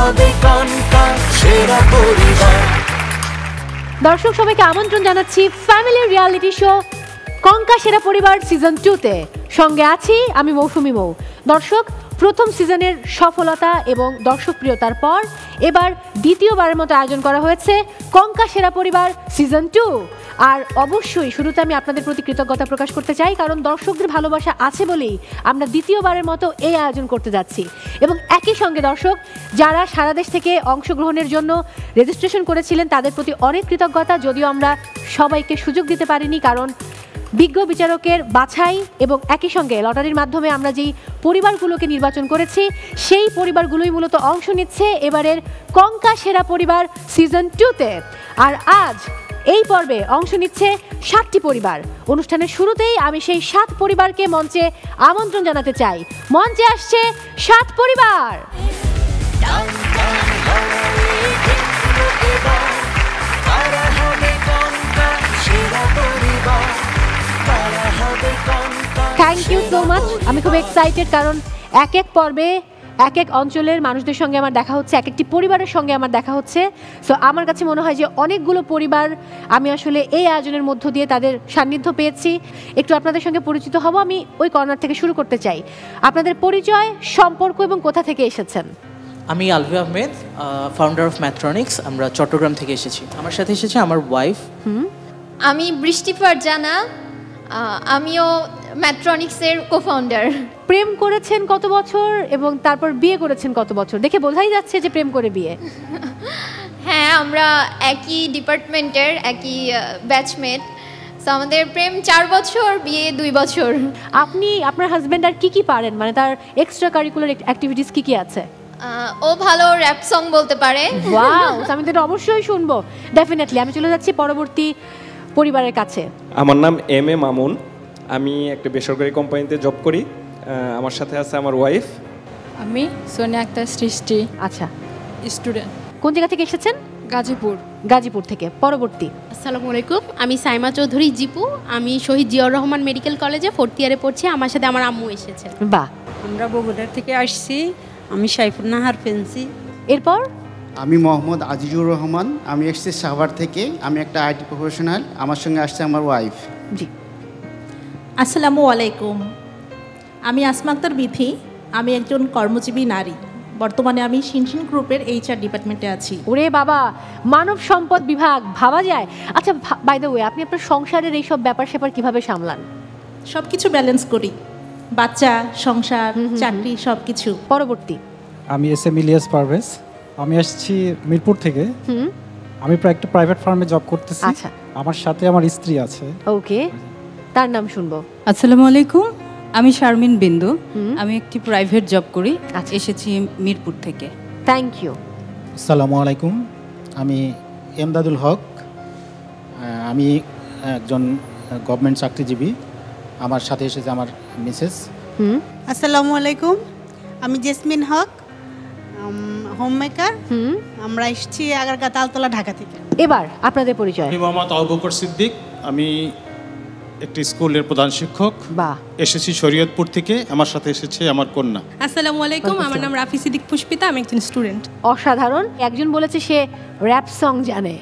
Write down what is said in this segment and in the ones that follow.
হবে কঙ্কা সেরা পরিবার। দর্শক সবাইকে আমন্ত্রণ জানাচ্ছি ফ্যামিলি রিয়ালিটি শো কঙ্কা সেরা পরিবার সিজন 2-তে। সঙ্গে আছি আমি মৌসুমী মৌ। দর্শক, প্রথম সিজনের সফলতা এবং দর্শকপ্রিয়তার পর এবার দ্বিতীয়বারের মতো আয়োজন করা হয়েছে কঙ্কা সেরা পরিবার সিজন 2। আর অবশ্যই শুরুতে আমি আপনাদের প্রতি কৃতজ্ঞতা প্রকাশ করতে চাই, কারণ দর্শকদের ভালোবাসা আছে বলেই আমরা দ্বিতীয়বারের মতো এই আয়োজন করতে যাচ্ছি। এবং একই সঙ্গে দর্শক যারা সারা দেশ থেকে অংশগ্রহণের জন্য রেজিস্ট্রেশন করেছিলেন তাদের প্রতি অনেক কৃতজ্ঞতা, যদিও আমরা সবাইকে সুযোগ দিতে পারিনি, কারণ বিজ্ঞ বিচারকের বাছাই এবং একই সঙ্গে লটারির মাধ্যমে আমরা যেই পরিবারগুলোকে নির্বাচন করেছি সেই পরিবারগুলোই মূলত অংশ নিচ্ছে এবারের কঙ্কা সেরা পরিবার সিজন 2-তে। আর আজ এই পর্বে অংশ নিচ্ছে 7টি পরিবার। অনুষ্ঠানের শুরুতেই আমি সেই 7 পরিবারকে মঞ্চে আমন্ত্রণ জানাতে চাই। মঞ্চে আসছে 7 পরিবার। Thank you so much. আমি খুব এক্সাইটেড, কারণ এক এক পর্বে এক এক অঞ্চলের মানুষদের সঙ্গে আমার দেখা হচ্ছে, এক একটি পরিবারের সঙ্গে আমার দেখা হচ্ছে। সো আমার কাছে মনে হয় যে অনেকগুলো পরিবার আমি আসলে এই আয়োজনের মধ্য দিয়ে তাদের সান্নিধ্য পেয়েছি। একটু আপনাদের সঙ্গে পরিচিত হব। আমি ওই কর্নার থেকে শুরু করতে চাই। আপনাদের পরিচয়, সম্পর্ক এবং কোথা থেকে এসেছেন? আমি আলভি আহমেদ, ফাউন্ডার অফ ম্যাথ্রনিক্স। আমরা চট্টগ্রাম থেকে এসেছি। আমার সাথে এসেছে আমার ওয়াইফ। আমি বৃষ্টি ফারজানা, আমিও ম্যাথ্রনিক্সের কো-ফাউন্ডার। প্রেম করেছেন কত বছর এবং তারপর বিয়ে করেছেন কত বছর? দেখে বোঝাই যাচ্ছে যে প্রেম করে বিয়ে। হ্যাঁ, আমরা একই ডিপার্টমেন্টের, একই ব্যাচমেট। সো আমাদের প্রেম 4 বছর, বিয়ে 2 বছর। আপনি আপনার হাজবেন্ড আর কি কি পারেন, মানে তার এক্সট্রা কারিকুলার অ্যাক্টিভিটিস কি কি আছে? ও ভালো র‍্যাপ সং বলতে পারে। ওয়াও, আমি তো অবশ্যই শুনবো ডেফিনেটলি। আমি চলে যাচ্ছি পরবর্তী পরিবারের কাছে। আমার নাম এম এ মামুন, আমি একটা বেসরকারি কোম্পানিতে জব করি। আমার সাথে আছে আমার ওয়াইফ। আমি সোনিয়া আক্তার সৃষ্টি। আচ্ছা, স্টুডেন্ট। কোন জায়গা থেকে এসেছেন? গাজীপুর। গাজীপুর থেকে। পরবর্তী। আসসালামু আলাইকুম, আমি সাইমা চৌধুরী জিপু। আমি শহীদ জিয়াউর রহমান মেডিকেল কলেজে 4th ইয়ারে পড়ছি। আমার সাথে আমার আম্মু এসেছেন। বাহ। আমরা বগুড়া থেকে আসছি। আমি সাইফুন নাহার ফেন্সি। এরপর আমি মোহাম্মদ আজিজুর রহমান, আমি এসেছি সাভার থেকে। আমি একটা আইটি প্রফেশনাল, আমার সঙ্গে আসছে আমার ওয়াইফ। জি। আসসালামু আলাইকুম, আমি আসমা আক্তার বিথি। আমি একজন কর্মজীবী নারী। বর্তমানে আমি শিনশিন গ্রুপের HR ডিপার্টমেন্টে আছি। ওরে বাবা, মানব সম্পদ বিভাগ, ভাবা যায়। আচ্ছা, বাই দ্য ওয়ে, আপনি আপনার সংসারের এইসব ব্যাপার স্যাপার কিভাবে সামলান? সব কিছু ব্যালেন্স করি, বাচ্চা, সংসার, চাকরি, সব কিছু। পরবর্তী। আমি SM ইলিয়াস পারভেজ, আমি আসছি মিরপুর থেকে। আমি একটা প্রাইভেট ফার্মে জব করতেছি। আচ্ছা। আমার সাথে আমার স্ত্রী আছে। ওকে, তার নাম শুনবো। আসসালামু আলাইকুম, আমি শারমিন বিন্দু। আমি একটি প্রাইভেট জব করি। এসেছি মিরপুর থেকে। Thank you. আসসালামু আলাইকুম, আমি এমদাদুল হক। আমি একজন গভর্নমেন্ট চাকরিজীবী। আমার সাথে এসেছে আমার মিসেস। আসসালামু আলাইকুম, আমি জেসমিন হক, হোম মেকার। আমরা এসেছি আগারগাঁ তালতলা, ঢাকা থেকে। এবার আপনাদের পরিচয়। আমি মোহাম্মদ আবু বকর সিদ্দিক, আমি একটি স্কুলের প্রধান শিক্ষক। বাহ। এসেছি শরীয়তপুর থেকে। আমার সাথে এসেছে আমার কন্যা। আসসালামু আলাইকুম, আমার নাম রাফি সিদ্দিক পুষ্পিতা, আমি একজন স্টুডেন্ট। অসাধারণ। একজন বলেছে সে র‍্যাপ সং জানে।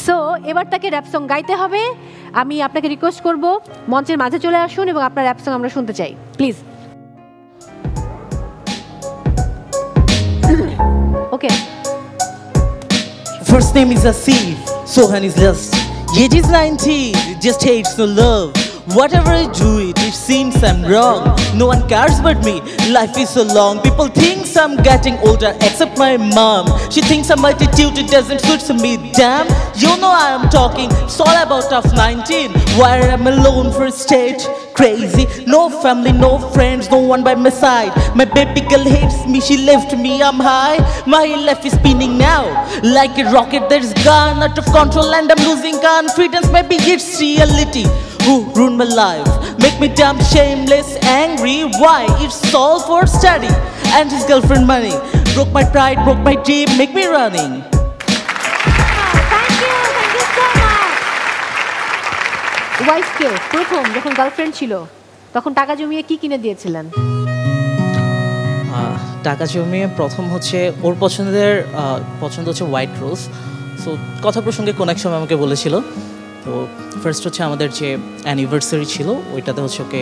সো এবার তাকে র‍্যাপ সং গাইতে হবে। আমি আপনাকে রিকোয়েস্ট করব মঞ্চের মাঝে চলে আসুন এবং আপনার র‍্যাপ সং আমরা শুনতে চাই, please. Okay. First name is Asif, Sohan is lust. Age is 19, it just hates no love. Whatever I do it seems I'm wrong. No one cares but me, life is so long. People think I'm getting older except my mom. She thinks I'm attitude, it doesn't suit me. Damn, you know I am talking, it's all about of 19. Where I'm alone for stage, crazy. No family, no friends, no one by my side. My baby girl hates me, she left me, I'm high. My life is spinning now, like a rocket that is gone out of control and I'm losing confidence. Maybe it's reality. Who ruined my life, make me damn shameless, angry. Why? It's all for study and his girlfriend money. Broke my pride, broke my dream, make me running. Thank you so much. ওয়াইফকে প্রথম যখন girlfriend ছিল তখন টাকা জমিয়ে কি কিনে দিয়েছিলেন? টাকা জমিয়ে প্রথম হচ্ছে ওর পছন্দ হচ্ছে হোয়াইট রোজ। সো কথা প্রসঙ্গে কোন এক সময় আমাকে বলেছিল, তো ফার্স্ট হচ্ছে আমাদের যে অ্যানিভার্সারি ছিল ওইটাতে হচ্ছে ওকে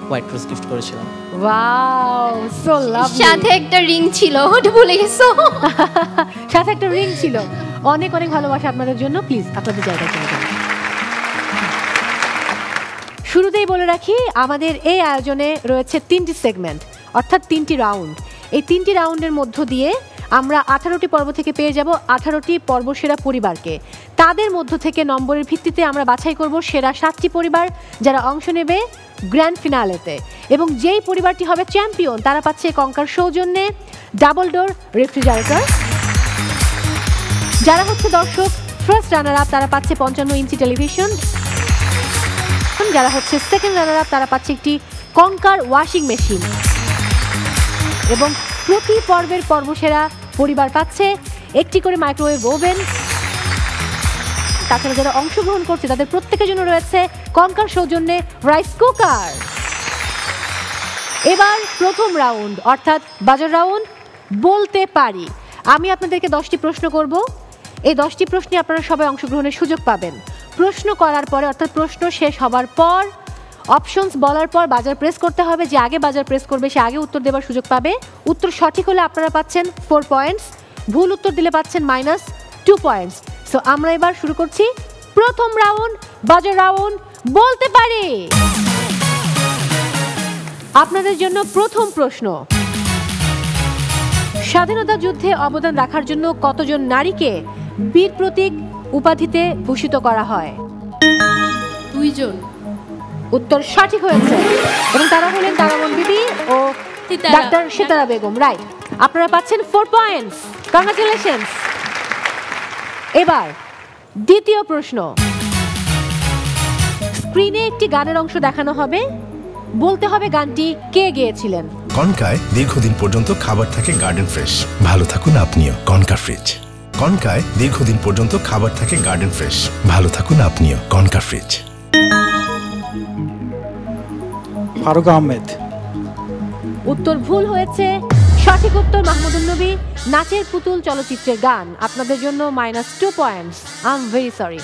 হোয়াইট রোজ গিফট করেছিলাম। Wow, so lovely. সাথে একটা রিং ছিল, ওটা ভুলে গেছো। সাথে একটা রিং ছিল। অনেক অনেক ভালোবাসা আপনাদের জন্য। প্লিজ আপনাদের জায়গায় চলে যান। শুরুতেই বলে রাখি, আমাদের এই আয়োজনে রয়েছে 3টি সেগমেন্ট, অর্থাৎ 3টি রাউন্ড। এই 3টি রাউন্ডের মধ্য দিয়ে আমরা 18টি পর্ব থেকে পেয়ে যাব 18টি পর্বসেরা পরিবারকে। তাদের মধ্য থেকে নম্বরের ভিত্তিতে আমরা বাছাই করব সেরা 7টি পরিবার যারা অংশ নেবে গ্র্যান্ড ফিনালেতে, এবং যেই পরিবারটি হবে চ্যাম্পিয়ন তারা পাচ্ছে কঙ্কার সৌজন্যে ডাবল ডোর রেফ্রিজারেটর। যারা হচ্ছে দর্শক ফার্স্ট রানার আপ তারা পাচ্ছে 55 ইঞ্চি টেলিভিশন। যারা হচ্ছে সেকেন্ড রানার আপ তারা পাচ্ছে একটি কঙ্কার ওয়াশিং মেশিন, এবং প্রতি পর্বের পর্বসেরা পরিবার পাচ্ছে একটি করে মাইক্রোওয়েভ ওভেন। তাছাড়া যারা অংশগ্রহণ করছে তাদের প্রত্যেকের জন্য রয়েছে কঙ্কার সৌজন্যে রাইস কুকার। এবার প্রথম রাউন্ড অর্থাৎ বাজার রাউন্ড, বলতে পারি। আমি আপনাদেরকে 10টি প্রশ্ন করব। এই 10টি প্রশ্নে আপনারা সবাই অংশগ্রহণের সুযোগ পাবেন। প্রশ্ন করার পরে অর্থাৎ প্রশ্ন শেষ হবার পর অপশনস বলার পর বাজার প্রেস করতে হবে। যে আগে বাজার প্রেস করবে সে আগে উত্তর দেওয়ার সুযোগ পাবে। উত্তর সঠিক হলে আপনারা পাচ্ছেন 4 পয়েন্টস, ভুল উত্তর দিলে পাচ্ছেন -2 পয়েন্টস। সো আমরা এবার শুরু করছি প্রথম রাউন্ড, বাজার রাউন্ড, বলতে পারি। আপনাদের জন্য প্রথম প্রশ্ন, স্বাধীনতা যুদ্ধে অবদান রাখার জন্য কতজন নারীকে বীর প্রতীক উপাধিতে ভূষিত করা হয়? 2 জন। উত্তর সঠিক হয়েছে, এবং তারা হলেন তারামন বিবি ও ডাক্তার সিতারা বেগম। রাইট, আপনারা পাচ্ছেন 4 পয়েন্টস। কংগ্রাচুলেশনস। এবার দ্বিতীয় প্রশ্ন, স্ক্রিনে একটি গানের অংশ দেখানো হবে, বলতে হবে গানটি কে গেয়েছিলেন। কনকায় দীর্ঘদিন পর্যন্ত খাবার থাকে গার্ডেন ফ্রেশ, ভালো থাকুন আপনিও। Konka fridge. কনকায় দীর্ঘদিন পর্যন্ত খাবার থাকে গার্ডেন ফ্রেশ, ভালো থাকুন আপনিও। Konka fridge. ফারুক আহমেদ। উত্তর ভুল হয়েছে। সঠিক উত্তর মাহমুদুন নবী, নাচের পুতুল চলচ্চিত্রের গান। আপনাদের জন্য -2 points. I am very sorry.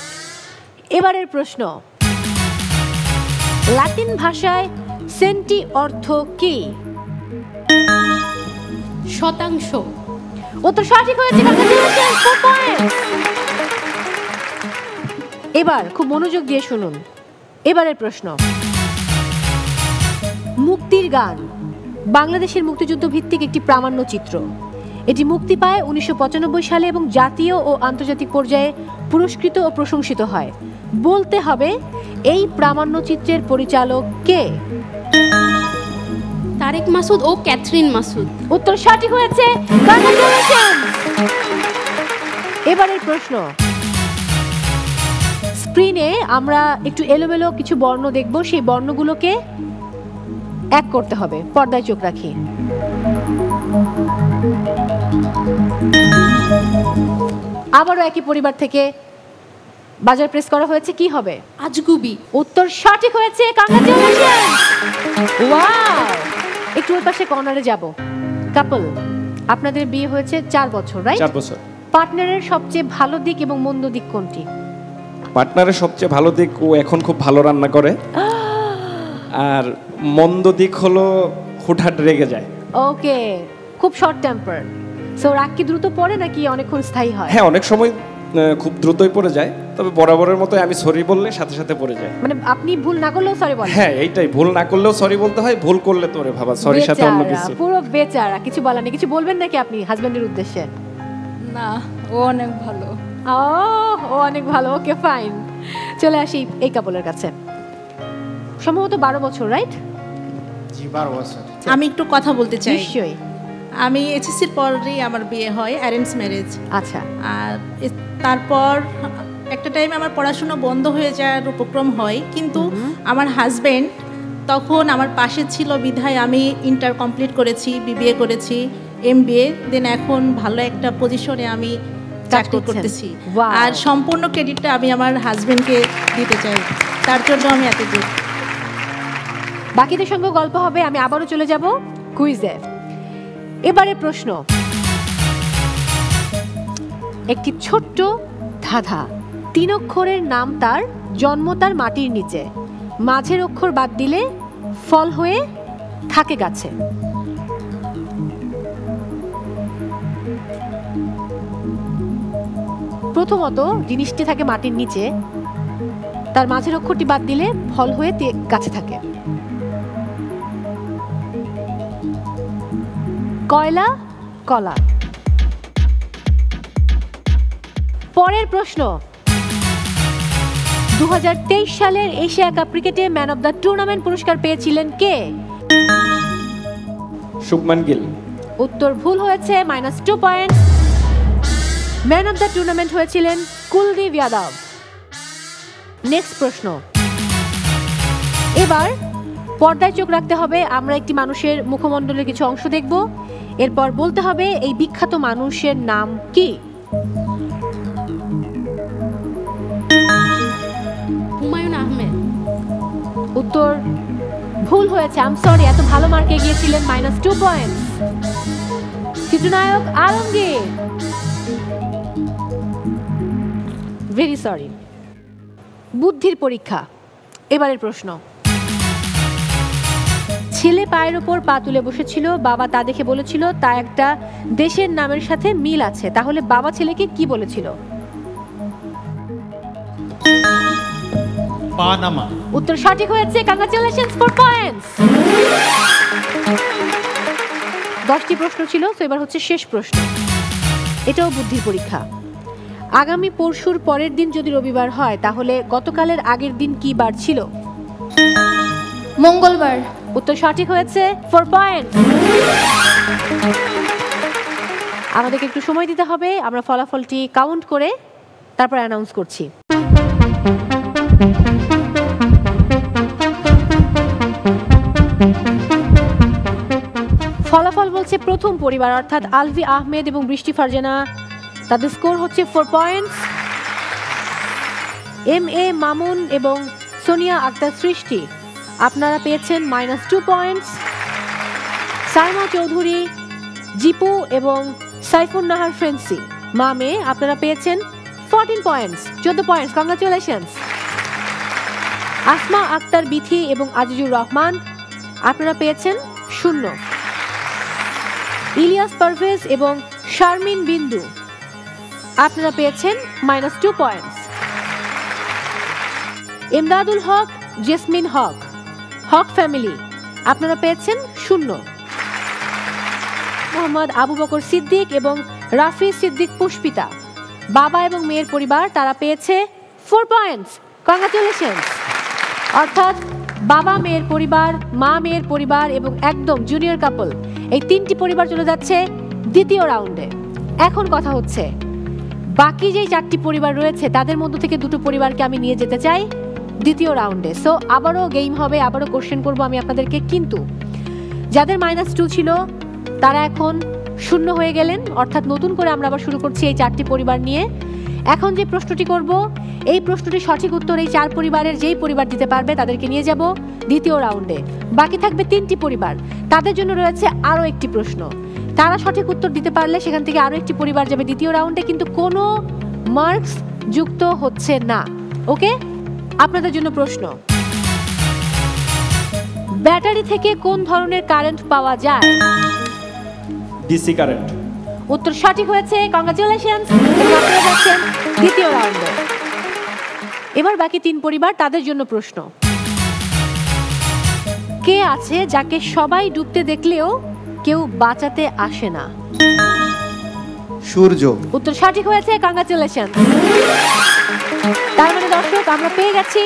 এবারের প্রশ্ন, লাতিন ভাষায় সেন্টি অর্থ কি? শতাংশ। উত্তর সঠিক হয়েছে। এবার খুব মনোযোগ দিয়ে শুনুন। এবারের প্রশ্ন, মুক্তির গান বাংলাদেশের মুক্তিযুদ্ধ ভিত্তিক একটি প্রামাণ্য চিত্র। এটি মুক্তি পায় 1995 সালে এবং জাতীয় ও আন্তর্জাতিক পর্যায়ে পুরস্কৃত ও প্রশংসিত হয়। বলতে হবে এই প্রামাণ্য চিত্রের পরিচালক কে? তারেক মাসুদ ও ক্যাথরিন মাসুদ। উত্তর সঠিক হয়েছে। এবারের প্রশ্ন, স্ক্রিনে আমরা একটু এলোমেলো কিছু বর্ণ দেখব, সেই বর্ণগুলোকে এক করতে হবে। পর্দায় চোখ রাখি। আবারও একই পরিবার থেকে বাজার প্রেস করা হয়েছে, কি হবে? আজগুবি। উত্তর সঠিক হয়েছে। ওয়াও, একটু ওই পাশে কর্নারে যাব। কাপল, আপনাদের বিয়ে হয়েছে 4 বছর, রাইট? 4 বছর। পার্টনারের সবচেয়ে ভালো দিক এবং মন্দ দিক কোনটি? পার্টনারের সবচেয়ে ভালো দিক ও এখন খুব ভালো রান্না করে, আর মন্দ দিক হলো হুটহাট রেগে যায়। ওকে, খুব শর্ট টেম্পার। সো রাগ কি দ্রুত পড়ে নাকি অনেকক্ষণ স্থায়ী হয়? হ্যাঁ, অনেক সময় খুব দ্রুতই পড়ে যায়, তবে বরাবরের মতো আমি সরি বললে সাথে সাথে পড়ে যায়। মানে আপনি ভুল না করলেও সরি বলেন? হ্যাঁ, এইটাই, ভুল না করলেও সরি বলতে হয়, ভুল করলে তোরে ভাবা সরির সাথে অন্য কিছু। পুরো বেচারা, কিছু বলার নেই। কিছু বলবেন নাকি আপনি হাজবেন্ডের উদ্দেশ্যে? না, ও অনেক ভালো। ও অনেক ভালো। ওকে, ফাইন। চলে আসি এই কাপলের কাছে। সম্ভবত 12 বছর, রাইট? জি, 12 বছর। আমি একটু কথা বলতে চাই। নিশ্চয়ই। আমি এইচএসসির পরেই আমার বিয়ে হয়, অ্যারেঞ্জ ম্যারেজ। আচ্ছা। আর তারপর একটা টাইমে আমার পড়াশোনা বন্ধ হয়ে যাওয়ার উপক্রম হয়, কিন্তু আমার হাজবেন্ড তখন আমার পাশে ছিল বিধায় আমি ইন্টার কমপ্লিট করেছি, বিবিএ করেছি, এমবিএ, দেন এখন ভালো একটা পজিশনে আমি চাকরি করতেছি। আর সম্পূর্ণ ক্রেডিটটা আমি আমার হাজবেন্ডকে দিতে চাই, তার জন্য আমি এত দূর। বাকিদের সঙ্গে গল্প হবে। আমি আবারও চলে যাব কুইজে। এবারে প্রশ্ন, একটি ছোট্ট ধাঁধা, 3 অক্ষরের নাম, তার জন্ম তার মাটির নিচে, মাঝের অক্ষর বাদ দিলে ফল হয়ে থাকে গাছে। প্রথমত জিনিসটি থাকে মাটির নিচে, তার মাঝের অক্ষরটি বাদ দিলে ফল হয়ে গাছে থাকে। কয়লা, কলা। পরের প্রশ্ন, 2023 সালের এশিয়া কাপ ক্রিকেটে ম্যান অফ দ্য টুর্নামেন্ট পুরস্কার পেয়েছিলেন কে? শুভমান গিল। উত্তর ভুল হয়েছে, -2 point. Man of the tournament হয়েছিলেন কুলদীপ যাদব। নেক্সট প্রশ্ন, এবার পর্দায় চোখ রাখতে হবে, আমরা একটি মানুষের মুখমণ্ডলের কিছু অংশ দেখব, এরপর বলতে হবে এই বিখ্যাত মানুষের নাম কি। হুমায়ুন আহমেদ। উত্তর ভুল হয়েছে, আই এম সরি, এত ভালো মার্কে গিয়েছিলেন, -2 পয়েন্ট। চিত্রনায়ক আলমগীর, ভেরি সরি। বুদ্ধির পরীক্ষা, এবারের প্রশ্ন, ছেলে পায়ের ওপর পা তুলে বসেছিল, বাবা তা দেখে বলেছিল তা একটা দেশের নামের সাথে মিল আছে, তাহলে বাবা ছেলেকে কি বলেছিল? পানামা। উত্তর সঠিক হয়েছে, কংগ্রাচুলেশনস, 4 পয়েন্টস। 10টি প্রশ্ন ছিল, তো এবার হচ্ছে শেষ প্রশ্ন, এটাও বুদ্ধির পরীক্ষা। আগামী পরশুর পরের দিন যদি রবিবার হয়, তাহলে গতকালের আগের দিন কি বার ছিল? মঙ্গলবার। উত্তর সঠিক হয়েছে, 4 পয়েন্ট। আমাদেরকে একটু সময় দিতে হবে, আমরা ফলাফলটি কাউন্ট করে তারপর অ্যানাউন্স করছি। ফলাফল বলছে প্রথম পরিবার অর্থাৎ আলভি আহমেদ এবং বৃষ্টি ফারজানা, তাদের স্কোর হচ্ছে 4 পয়েন্টস। MA মামুন এবং সোনিয়া আক্তার সৃষ্টি, আপনারা পেয়েছেন -2 পয়েন্টস। সাইমা চৌধুরী, জিপু এবং সাইফুন নাহার ফ্রেন্সি, মা মেয়ে, আপনারা পেয়েছেন 14 points, 14 points, congratulations. Asma Akter Bithi এবং আজিজুর রহমান, আপনারা পেয়েছেন 0। ইলিয়াস পারভেজ এবং শারমিন বিন্দু, আপনারা পেয়েছেন -2 পয়েন্টস। এমদাদুল হক, জেসমিন হক, হক ফ্যামিলি, আপনারা পেয়েছেন 0। মোহাম্মদ আবু বকর সিদ্দিক এবং রাফি সিদ্দিক পুষ্পিতা, বাবা এবং মেয়ের পরিবার, তারা পেয়েছে 4 পয়েন্টস, কংগ্রাচুলেশনস। অর্থাৎ বাবা মেয়ের পরিবার, মা মেয়ের পরিবার এবং একদম জুনিয়র কাপল, এই 3টি পরিবার চলে যাচ্ছে দ্বিতীয় রাউন্ডে। এখন কথা হচ্ছে বাকি যে 4টি পরিবার রয়েছে তাদের মধ্য থেকে 2টো পরিবারকে আমি নিয়ে যেতে চাই দ্বিতীয় রাউন্ডে। সো আবারও গেম হবে, আবারও কোশ্চেন করবো আমি আপনাদেরকে, কিন্তু যাদের -2 ছিল তারা এখন 0 হয়ে গেলেন, অর্থাৎ নতুন করে আমরা আবার শুরু করছি এই 4টি পরিবার নিয়ে। এখন যে প্রশ্নটি করব, এই প্রশ্নটির সঠিক উত্তর এই 4 পরিবারের যেই পরিবার দিতে পারবে তাদেরকে নিয়ে যাব দ্বিতীয় রাউন্ডে। বাকি থাকবে 3টি পরিবার, তাদের জন্য রয়েছে আরও একটি প্রশ্ন, তারা সঠিক উত্তর দিতে পারলে সেখান থেকে আরও একটি পরিবার যাবে দ্বিতীয় রাউন্ডে, কিন্তু কোনো মার্কস যুক্ত হচ্ছে না। ওকে, আপনাদের জন্য প্রশ্ন, ব্যাটারি থেকে কোন ধরনের কারেন্ট পাওয়া যায়? DC current. উত্তর সঠিক হয়েছে, কংগ্রাচুলেশনস, আপনারা যাচ্ছেন দ্বিতীয় রাউন্ডে। এবার বাকি 3 পরিবার, তাদের জন্য প্রশ্ন, কে আছে যাকে সবাই ডুবতে দেখলেও কেউ বাঁচাতে আসে না? সূর্য। উত্তর সঠিক হয়েছে, কংগ্রাচুলেশনস। তার মানে দর্শক, আমরা পেয়ে গেছি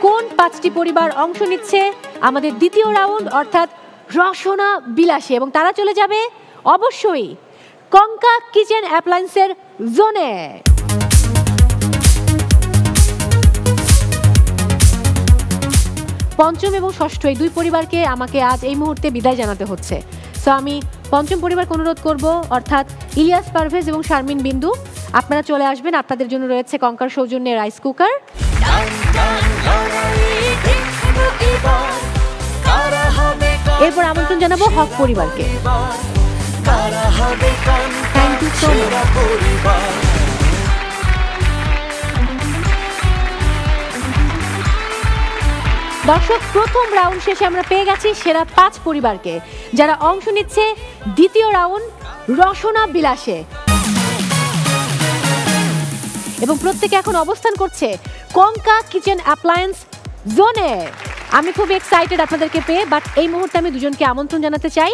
কোন 5টি পরিবার অংশ নিচ্ছে আমাদের দ্বিতীয় রাউন্ড অর্থাৎ রসনা বিলাসে, এবং তারা চলে যাবে অবশ্যই কঙ্কা কিচেন অ্যাপ্লায়েন্সের জোনে। পঞ্চম এবং ষষ্ঠ এই 2 পরিবারকে আমাকে আজ এই মুহূর্তে বিদায় জানাতে হচ্ছে। সো আমি পঞ্চম পরিবারকে অনুরোধ করব, অর্থাৎ ইলিয়াস পারভেজ এবং শারমিন বিন্দু, আপনারা চলে আসবেন, আপনাদের জন্য রয়েছে কঙ্কার সৌজন্যে রাইস কুকার। এরপর আমন্ত্রণ জানাবো হক পরিবারকে। তারা হবে কনকা সেরা পরিবার। দর্শক, প্রথম রাউন্ড শেষে আমরা পেয়ে গেছি সেরা 5 পরিবারকে, যারা অংশ নিচ্ছে দ্বিতীয় রাউন্ড রসনা বিলাসে, এবং প্রত্যেকে এখন অবস্থান করছে কঙ্কা কিচেন অ্যাপ্লায়েন্স জোনে। আমি খুব এক্সাইটেড আপনাদেরকে পেয়ে, বাট এই মুহূর্তে আমি দুজনকে আমন্ত্রণ জানাতে চাই।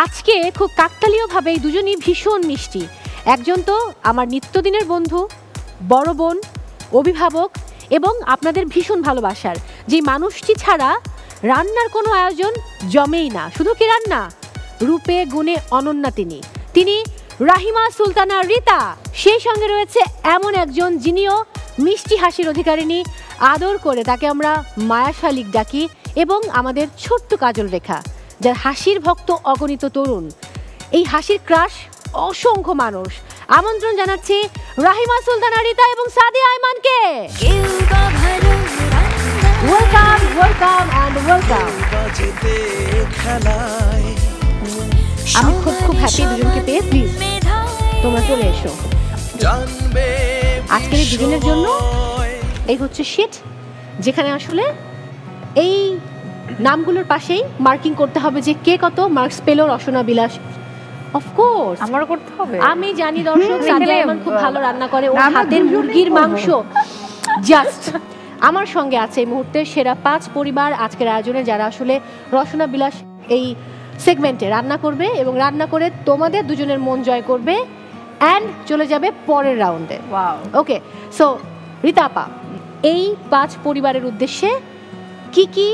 আজকে খুব কাকতালীয়ভাবে এই দুজনই ভীষণ মিষ্টি। একজন তো আমার নিত্যদিনের বন্ধু, বড় বোন, অভিভাবক এবং আপনাদের ভীষণ ভালোবাসার, যে মানুষটি ছাড়া রান্নার কোনো আয়োজন জমেই না। শুধু কি রান্না, রূপে গুণে অনন্যা তিনি রাহিমা সুলতানা রিতা। সেই সঙ্গে রয়েছে এমন একজন যিনিও মিষ্টি হাসির অধিকারিণী, আদর করে তাকে আমরা মায়া শালিক ডাকি, এবং আমাদের ছোট্ট কাজল রেখা, যার হাসির ভক্ত অগণিত তরুণ। এই হাসির ক্রাশ অসংখ্য মানুষ। আমন্ত্রণ জানাচ্ছি রাহিমা সুলতানা রিতা এবং সাদিয়া আইমানকে। Welcome, welcome and welcome. আমি খুব হ্যাপি দুজনকে পেয়ে। প্লিজ তোমরা চলে এসো। আজকের এই দুজনের জন্য এই হচ্ছে শীট, যেখানে আসলে এই নামগুলোর পাশেই মার্কিং করতে হবে যে কে কত মার্কস পেল রসনা বিলাস। অফকোর্স আমারও করতে হবে। আমি জানি দর্শক, সাদিয়া আইমান খুব ভালো রান্না করে, ওর হাতের মুরগির মাংস জাস্ট। আমার সঙ্গে আছে এই মুহূর্তে সেরা 5 পরিবার আজকের আয়োজনে, যারা আসলে রসনা বিলাস এই সেগমেন্টে রান্না করবে এবং রান্না করে তোমাদের দুজনের মন জয় করবে অ্যান্ড চলে যাবে পরের রাউন্ডে। ওকে, সো রিতা আপা, এই 5 পরিবারের উদ্দেশ্যে কি কি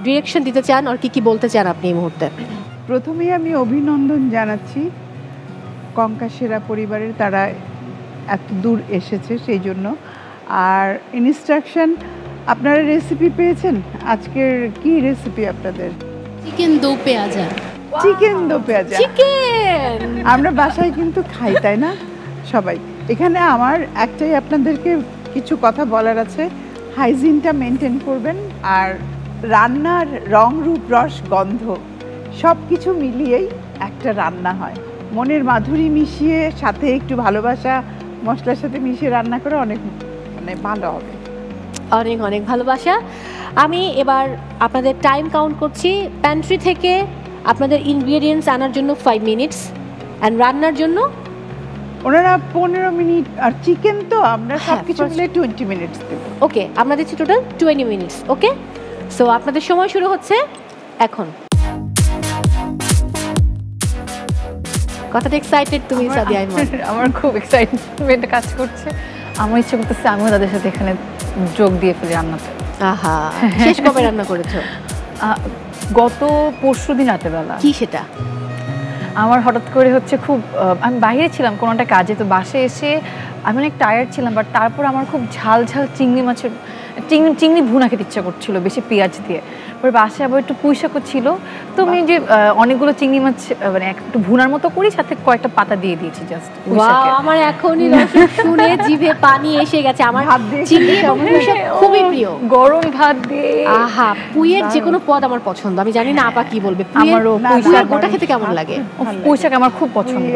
ডিরেকশন দিতে চান আর কি কি বলতে চান আপনি এই মুহূর্তে? প্রথমেই আমি অভিনন্দন জানাচ্ছি কঙ্কা সেরা পরিবারের, তারা এত দূর এসেছে সেই জন্য। আর ইনস্ট্রাকশন, আপনারা রেসিপি পেয়েছেন? আজকের কি রেসিপি আপনাদের? চিকেন দো পেঁয়াজা। চিকেন দো পেঁয়াজা, চিকেন আমরা বাসায় কিন্তু খাই, তাই না সবাই? এখানে আমার একটাই আপনাদেরকে কিছু কথা বলার আছে, হাইজিনটা মেনটেন করবেন, আর রান্নার রং রূপ রস গন্ধ সব কিছু মিলিয়েই একটা রান্না হয়। মনের মাধুরী মিশিয়ে সাথে একটু ভালোবাসা মশলার সাথে মিশিয়ে রান্না করে অনেক ভালো হবে। অনেক অনেক ভালোবাসা। আমি এবার আপনাদের টাইম কাউন্ট করছি। প্যান্ট্রি থেকে আপনাদের ইনগ্রেডিয়েন্টস আনার জন্য 5 মিনিটস, অ্যান্ড রান্নার জন্য ওনারা 15 মিনিট, আর চিকেন তো আমরা সব কিছু মিলে 20 মিনিটস দেব। ওকে, আমরা দিচ্ছি টোটাল 20 মিনিটস। ওকে, সো আপনাদের সময় শুরু হচ্ছে এখন। কতটা এক্সাইটেড তুমি সাদিয়া আইমান? আমার খুব এক্সাইটমেন্ট কাজ করছে। আমার ইচ্ছে করতেছে আমিও তাদের সাথে এখানে যোগ দিয়ে ফেলি রান্নাতে। আহা, শেষ কবে রান্না করেছো? গত পরশুদিন রাতের বেলা। কি সেটা? আমার হঠাৎ করে হচ্ছে খুব, আমি বাইরে ছিলাম কোনো একটা কাজে, তো বাসায় এসে আমি অনেক টায়ার্ড ছিলাম, বাট তারপর আমার খুব ঝাল চিংড়ি মাছের চিংড়ি ভুনা খেতে ইচ্ছা করছিল বেশি পেঁয়াজ দিয়ে। পরে বাসায় আবার একটু পুঁই শাকও ছিল, তো আমি যে অনেকগুলো চিংড়ি মাছ মানে একটু ভুনার মতো করি, সাথে কয়েকটা পাতা দিয়ে দিয়েছি জাস্ট। আমার এখনই শুনে জিভে পানি এসে গেছে। আমার চিংড়ি এবং পুঁই শাক খুবই প্রিয়। গরম ভাত দিয়ে, আহা, পুঁইয়ের যে কোনো পদ আমার পছন্দ। আমি জানি না আপা কি বলবে, আমারও পুঁই শাক গোটা খেতে কেমন লাগে? পুঁই শাক আমার খুব পছন্দ।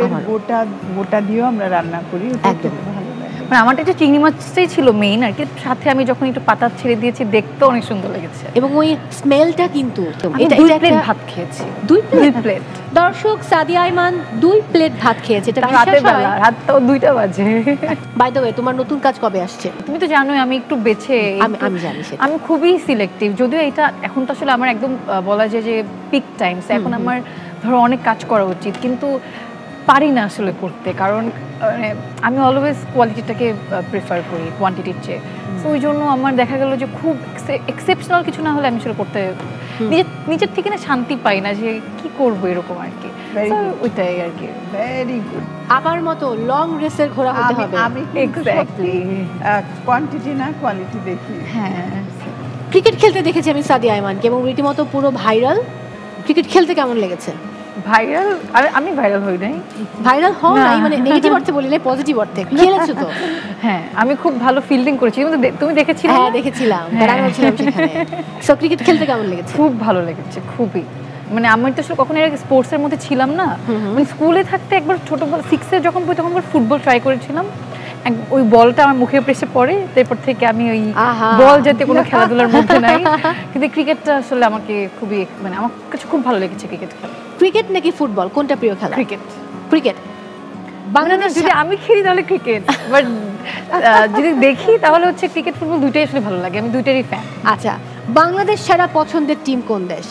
গোটা দিয়েও আমরা রান্না করি, একদম ভালো। মানে আমার একটা চিংড়ি মাছটাই ছিল মেইন আর কি, সাথে আমি যখন একটু পাতা ছেড়ে দিয়েছি, দেখতে অনেক সুন্দর লেগেছে। এবং ওই স্মেলটা কিন্তু এটা 2 প্লেট ভাত খেয়েছি। 2 প্লেট। দর্শক, সাদিয়া আইমান 2 প্লেট ভাত খেয়েছে। এটা রাতের বেলা, রাত তো 2টা বাজে। বাই দ্য ওয়ে, তোমার নতুন কাজ কবে আসছে? তুমি তো জানোই আমি একটু বেছে, আমি জানি সেটা। আমি খুবই সিলেক্টিভ, যদিও এটা এখন তো আসলে আমার একদম বলা যায় যে পিক টাইমস, এখন আমার ধরো অনেক কাজ করা উচিত, কিন্তু পারি না আসলে করতে, কারণ মানে আমি অলওয়েজ কোয়ালিটিটাকে প্রেফার করি কোয়ান্টিটির চেয়ে। সো ওই জন্য আমার দেখা গেল যে খুব এক্সেপশনাল কিছু না হলে আমি আসলে করতে নিজের থেকে না শান্তি পাই না, যে কি করবো এরকম আর কি। ওইটাই আর কি। Very good. আমার মতো লং রেসের ঘোড়া হতে হবে। আমি এক্স্যাক্টলি কোয়ান্টিটি না কোয়ালিটি দেখি। হ্যাঁ, ক্রিকেট খেলতে দেখেছি আমি সাদিয়া আইমানকে, এবং রীতিমতো পুরো ভাইরাল। ক্রিকেট খেলতে কেমন লেগেছে? ভাইরাল? আমি ভাইরাল হই নাই। ভাইরাল হও নাই মানে নেগেটিভ অর্থে বলি না, পজিটিভ অর্থে। খেলেছো তো? হ্যাঁ, আমি খুব ভালো ফিল্ডিং করেছি। তুমি দেখেছিলে? হ্যাঁ, দেখেছিলাম, আমি ছিলাম সেখানে। সো ক্রিকেট খেলতে কেমন লেগেছে? খুব ভালো লেগেছে, খুবই। মানে আমি তো আসলে কখনো এর আগে স্পোর্টসের মধ্যে ছিলাম না, মানে স্কুলে থাকতে একবার ছোট 6-এ যখন পড়ি তখন ফুটবল ট্রাই করেছিলাম, ওই বলটা আমার মুখে প্রেসে পড়ে, তারপর থেকে আমি ওই বল জাতীয় কোনো খেলাধুলার মধ্যে নাই। কিন্তু ক্রিকেটটা আসলে আমাকে খুবই, মানে আমার কাছে খুব ভালো লেগেছে ক্রিকেট খেলা। ক্রিকেট নাকি ফুটবল, কোনটা প্রিয় খেলা? ক্রিকেট। ক্রিকেট বাংলাদেশ যদি আমি খেলি তাহলে ক্রিকেট, বাট যদি দেখি তাহলে হচ্ছে ক্রিকেট ফুটবল দুইটাই আসলে ভালো লাগে, আমি দুইটারই ফ্যান। আচ্ছা, বাংলাদেশ ছাড়া পছন্দের টিম কোন দেশ?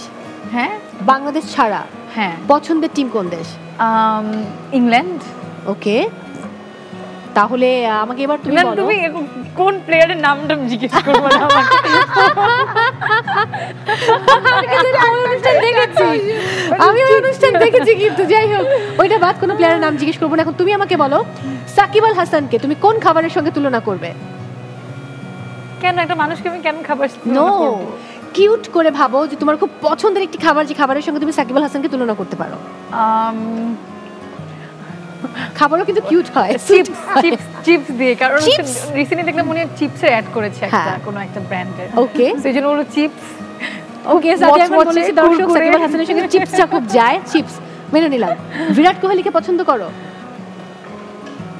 হ্যাঁ, বাংলাদেশ ছাড়া হ্যাঁ পছন্দের টিম কোন দেশ? ইংল্যান্ড। ওকে, তাহলে আমাকে এবার তুমি বলো তুমি কোন প্লেয়ারের নামটা জিজ্ঞেস করবো না আমাকে। আমি ওই অনুষ্ঠান দেখেছি, কিন্তু যাই হোক ওইটা বাদ, কোনো প্লেয়ারের নাম জিজ্ঞেস করবো না। এখন তুমি আমাকে বলো সাকিব আল হাসানকে তুমি কোন খাবারের সঙ্গে তুলনা করবে? কেন একটা মানুষকে আমি কেন খাবার? নো, কিউট করে ভাবো যে তোমার খুব পছন্দের একটি খাবার, যে খাবারের সঙ্গে তুমি সাকিব আল হাসানকে তুলনা করতে পারো। খাবারও কিন্তু কিউট হয়, চিপস দিয়ে, কারণ রিসেন্টলি দেখলাম উনি চিপসে অ্যাড করেছে একটা কোনো একটা ব্র্যান্ডের। ওকে, সেজন্য হলো চিপস। ওকে, সাকিব বলেছে দর্শক সাকিব আল হাসানের সঙ্গে চিপসটা খুব যায়, চিপস মেনে নিলাম। বিরাট কোহলিকে পছন্দ করো?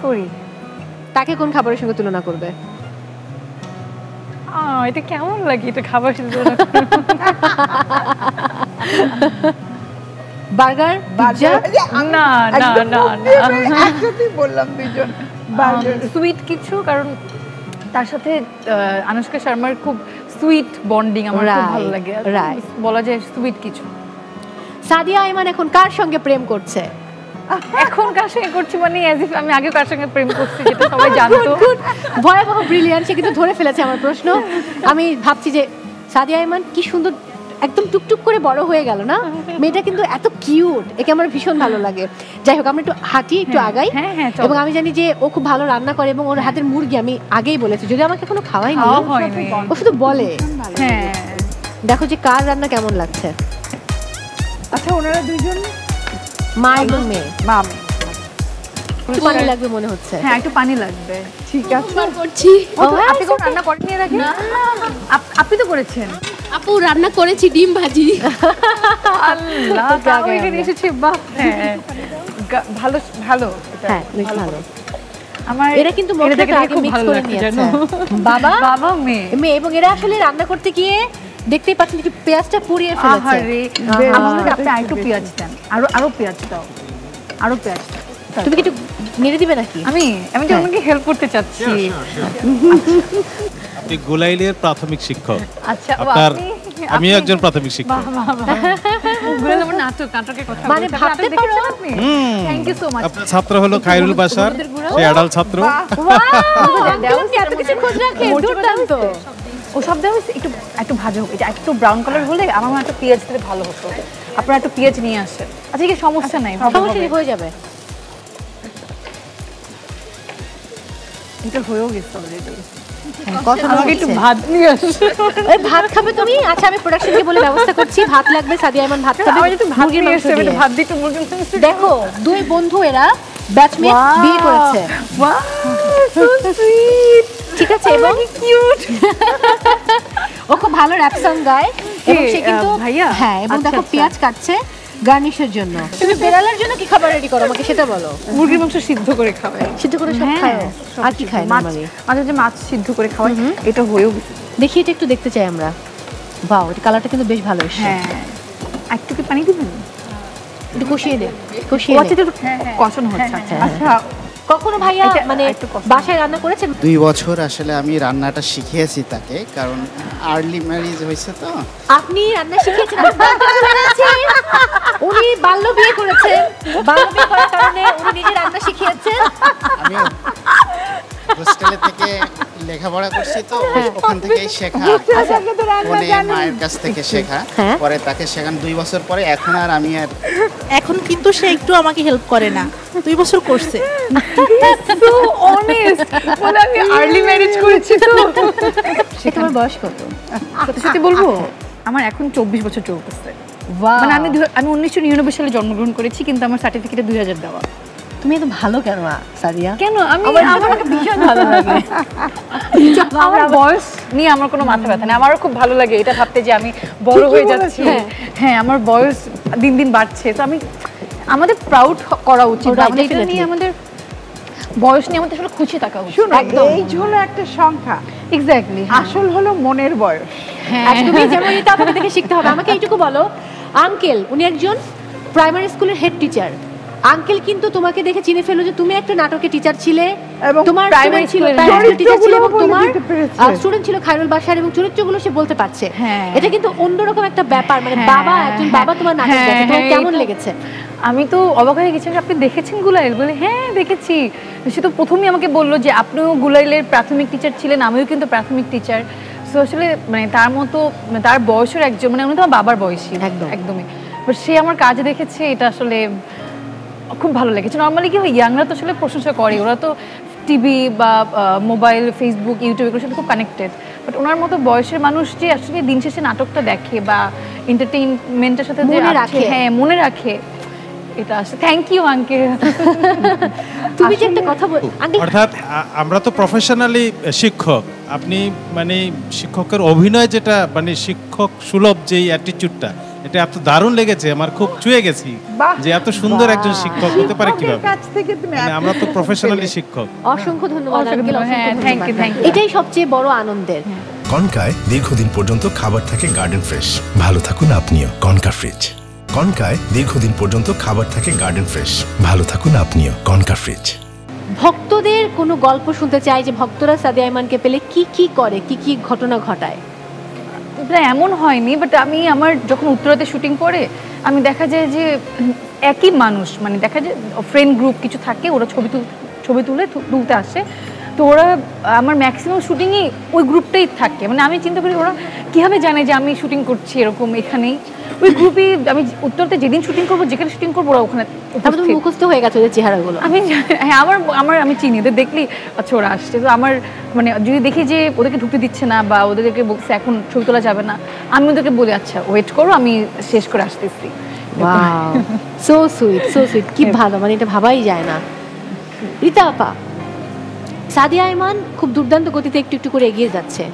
করি। তাকে কোন খাবারের সঙ্গে তুলনা করবে? এটা কেমন লাগে এটা খাবার সাথে? Burger, pizza? না না না না, একসাথেই বললাম দুইজন বার্গার। সুইট কিছু, কারণ তার সাথে আনুষ্কা শর্মার খুব সুইট বন্ডিং আমার খুব ভালো লাগে, বলা যায় সুইট কিছু। সাদিয়া আইমান এখন কার সঙ্গে প্রেম করছে? এখন কার সঙ্গে করছি মানে অ্যাজ ইফ আমি আগে কার সঙ্গে প্রেম করছি যেটা সবাই জানতো। ভয়াবহ ব্রিলিয়ান্ট, সে কিন্তু ধরে ফেলেছে আমার প্রশ্ন। আমি ভাবছি যে সাদিয়া আইমান কি সুন্দর একদম টুকটুক করে বড় হয়ে গেল না মেয়েটা, কিন্তু এত কিউট, একে আমার ভীষণ ভালো লাগে। যাই হোক আমরা একটু হাঁটি, একটু আগাই, এবং আমি জানি যে ও খুব ভালো রান্না করে এবং ওর হাতের মুরগি আমি আগেই বলেছি, যদি আমাকে কোনো খাওয়াইনি, ও শুধু বলে। হ্যাঁ, দেখো যে কার রান্না কেমন লাগছে। আচ্ছা, ওনারা দুইজন মা এবং মেয়ে। মা একটু পানি লাগবে মনে হচ্ছে। হ্যাঁ, একটু পানি লাগবে। ঠিক আছে, করছি। আপনি কোন রান্না করেননি এর আগে? আপনি তো করেছেন। আপু রান্না করেছি ডিম ভাজি। আল্লাহ, তাও এটা এসেছে। বাহ, হ্যাঁ ভালো ভালো, হ্যাঁ বেশ ভালো। আমার এরা কিন্তু মশলাটা আগে মিক্স করে নিয়েছে, বাবা বাবা মেয়ে, এবং এরা আসলে রান্না করতে গিয়ে দেখতেই পাচ্ছেন একটু পেঁয়াজটা পুড়িয়ে ফেলেছে। আমাকে আপনি আরেকটু পেঁয়াজ দেন, আরো পেঁয়াজ দাও, আরো পেঁয়াজ। তুমি কি একটু নেড়ে দিবে নাকি? আমি যে ওনাকে হেল্প করতে চাচ্ছি। আপনি গোলাইলের প্রাথমিক শিক্ষক। আচ্ছা, আমি একজন প্রাথমিক শিক্ষক। গোলাইল আমার নাটকের কথা মানে ভাবতে পারো আপনি। Thank you so much. আপনার ছাত্র হলো খায়রুল বাশার, সে অ্যাডাল্ট ছাত্র। এত কিছু খোঁজ রাখে, দুর্দান্ত। ও সব দেওয়া একটু ভাজা হোক, এটা একটু ব্রাউন কালার হলে আমার মনে একটা পেঁয়াজ দিলে ভালো হতো। আপনারা একটু পেঁয়াজ নিয়ে আসেন। আচ্ছা, কি সমস্যা নাই, সমস্যা নেই, হয়ে যাবে। এটা হয়েও গেছে অলরেডি। আমাকে একটু ভাত নিয়ে আসো। এই ভাত খাবে তুমি? আচ্ছা, আমি প্রোডাকশনকে বলে ব্যবস্থা করছি, ভাত লাগবে। সাদিয়া আইমান ভাত খাবে। আমি একটু ভাত নিয়ে আসছি, আমি ভাত দিতে মুরগির মাংস। দেখো দুই বন্ধু এরা ব্যাচমেট, বিয়ে করেছে। Wow, so sweet. ঠিক আছে, এবং কিউট। ও খুব ভালো র‍্যাপ সং গায়, এবং সে কিন্তু ভাইয়া, হ্যাঁ, এবং দেখো পেঁয়াজ কাটছে গার্নিশের জন্য। তুমি বেড়ালের জন্য কি খাবার রেডি করো আমাকে সেটা বলো। মুরগির মাংস সিদ্ধ করে খাওয়াই। সিদ্ধ করে সব খায়? আর কি খায়? মাঝে মাছ সিদ্ধ করে খাওয়াই। এটা হয়েও দেখি, এটা একটু দেখতে চাই আমরা। বাও, এটা কালারটা কিন্তু বেশ ভালো এসেছে। হ্যাঁ, একটু কি পানি দিবেন? একটু কষিয়ে দে, কষিয়ে দে। কষানো হচ্ছে। আচ্ছা, কখনো ভাইয়া মানে বাসায় রান্না করেছেন? 2 বছর আসলে আমি রান্নাটা শিখিয়েছি তাকে, কারণ আর্লি ম্যারেজ হয়েছে তো। আপনি রান্না শিখিয়েছেন? উনি বাল্য বিয়ে করেছেন, বাল্য বিয়ে করার কারণে উনি নিজে রান্না শিখিয়েছেন। আমি হোস্টেলে থেকে লেখাপড়া করছি তো, ওখান থেকেই শেখা, ফোনে মায়ের কাছ থেকে শেখা, পরে তাকে শেখান 2 বছর পরে। এখন আর আমি এখন কিন্তু সে একটু আমাকে হেল্প করে না, 2 বছর করছে। সো অনেস্ট, মানে আমি আর্লি ম্যারেজ করেছি তো। সে তোমার বয়স কত? সত্যি বলবো, আমার এখন 24 বছর চলতেছে। মানে আমি 1999 সালে জন্মগ্রহণ করেছি, কিন্তু আমার সার্টিফিকেটে 2000 দেওয়া। তুমি এত ভালো কেন সাদিয়া? কেন আমার ভীষণ ভালো লাগে। আমার বয়স নিয়ে আমার কোনো মাথা ব্যথা নেই, আমারও খুব ভালো লাগে এটা ভাবতে যে আমি বড় হয়ে যাচ্ছি। হ্যাঁ, আমার বয়স দিন দিন বাড়ছে, তো আমাদের প্রাউড করা উচিত। এটা নিয়ে আমাদের বয়স নিয়ে আমাদের আসলে খুশি থাকা উচিত। এই হলো একটা সংখ্যা, এক্স্যাক্টলি, আসল হলো মনের বয়স। একদমই, যেমন এটা আপনাকে দেখে শিখতে হবে। আমাকে এইটুকু বলো, আঙ্কেল উনি একজন প্রাইমারি স্কুলের হেড টিচার, আঙ্কেল কিন্তু তোমাকে দেখে চিনে ফেললো যে তুমি একটা নাটকের টিচার ছিলে, তোমার প্রাইমারি ছিল টিচার ছিল, এবং তোমার স্টুডেন্ট ছিল খায়রুল বাশার, এবং চরিত্রগুলো সে বলতে পারছে। এটা কিন্তু অন্যরকম একটা ব্যাপার, মানে বাবা, একজন বাবা তোমার নাটক দেখে, তোমার কেমন লেগেছে? আমি তো অবাক হয়ে গেছি, আপনি দেখেছেন গুলাইল? বলে হ্যাঁ দেখেছি। সে তো প্রথমেই আমাকে বললো যে আপনিও গুলাইলের প্রাথমিক টিচার ছিলেন, আমিও কিন্তু প্রাথমিক টিচার। সো আসলে মানে তার মতো তার বয়সের একজন, মানে উনি তো আমার বাবার বয়সী একদমই, বাট সে আমার কাজ দেখেছে, এটা আসলে খুব ভালো লেগেছে। নর্মালি কি হয়, ইয়াংরা তো আসলে প্রশংসা করে, ওরা তো টিভি বা মোবাইল, ফেসবুক, ইউটিউব এগুলোর সাথে খুব কানেক্টেড, বাট ওনার মতো বয়সের মানুষ যে আসলে দিন শেষে নাটকটা দেখে বা এন্টারটেইনমেন্টের সাথে যে রাখে, হ্যাঁ মনে রাখে, এটা আসলে থ্যাংক ইউ আঙ্কেল। তুমি যে একটা কথা বল, অর্থাৎ আমরা তো প্রফেশনালি শিক্ষক, আপনি মানে শিক্ষকের অভিনয় যেটা মানে শিক্ষক সুলভ যেই অ্যাটিটিউডটা, এটা এত দারুণ লেগেছে, আমার খুব ছুঁয়ে গেছি যে এত সুন্দর একজন শিক্ষক হতে পারে কিভাবে। আমরা তো প্রফেশনালি শিক্ষক। অসংখ্য ধন্যবাদ uncle, thank you, thank you. এটাই সবচেয়ে বড় আনন্দের। কনকায় দীর্ঘদিন পর্যন্ত খাবার থাকে গার্ডেন ফ্রেশ, ভালো থাকুন আপনিও। Konka fridge. কনকায় দীর্ঘদিন পর্যন্ত খাবার থাকে গার্ডেন ফ্রেশ, ভালো থাকুন আপনিও। Konka fridge. ভক্তদের কোনো গল্প শুনতে চাই যে ভক্তরা সাদিয়া ইমানকে পেলে কি কি করে, কি কি ঘটনা ঘটায়? এমন হয়নি, বাট আমি আমার যখন উত্তরাতে শুটিং পড়ে আমি দেখা যায় যে একই মানুষ, মানে দেখা যায় ফ্রেন্ড গ্রুপ কিছু থাকে, ওরা ছবি তুলতে আসে, তো ওরা আমার ম্যাক্সিমাম শুটিংই ওই গ্রুপটাই থাকে। মানে আমি চিন্তা করি ওরা কীভাবে জানে যে আমি শুটিং করছি এরকম এখানেই, ওই গ্রুপে আমি উত্তরতে যেদিন শুটিং করবো, যেখানে শুটিং করবো ওরা ওখানে মুখস্থ হয়ে গেছে ওদের চেহারাগুলো। আমি হ্যাঁ, আমি চিনি, ওদের দেখলি আচ্ছা ওরা আসছে। তো আমার মানে যদি দেখি যে ওদেরকে ঢুকতে দিচ্ছে না বা ওদেরকে বলছে এখন ছবি তোলা যাবে না, আমি ওদেরকে বলি আচ্ছা ওয়েট করো, আমি শেষ করে আসতেছি। সো সুইট, সো সুইট, কি ভালো, মানে এটা ভাবাই যায় না। রীতা আপা, সাদিয়া ইমান খুব দুর্দান্ত গতিতে একটু একটু করে এগিয়ে যাচ্ছে।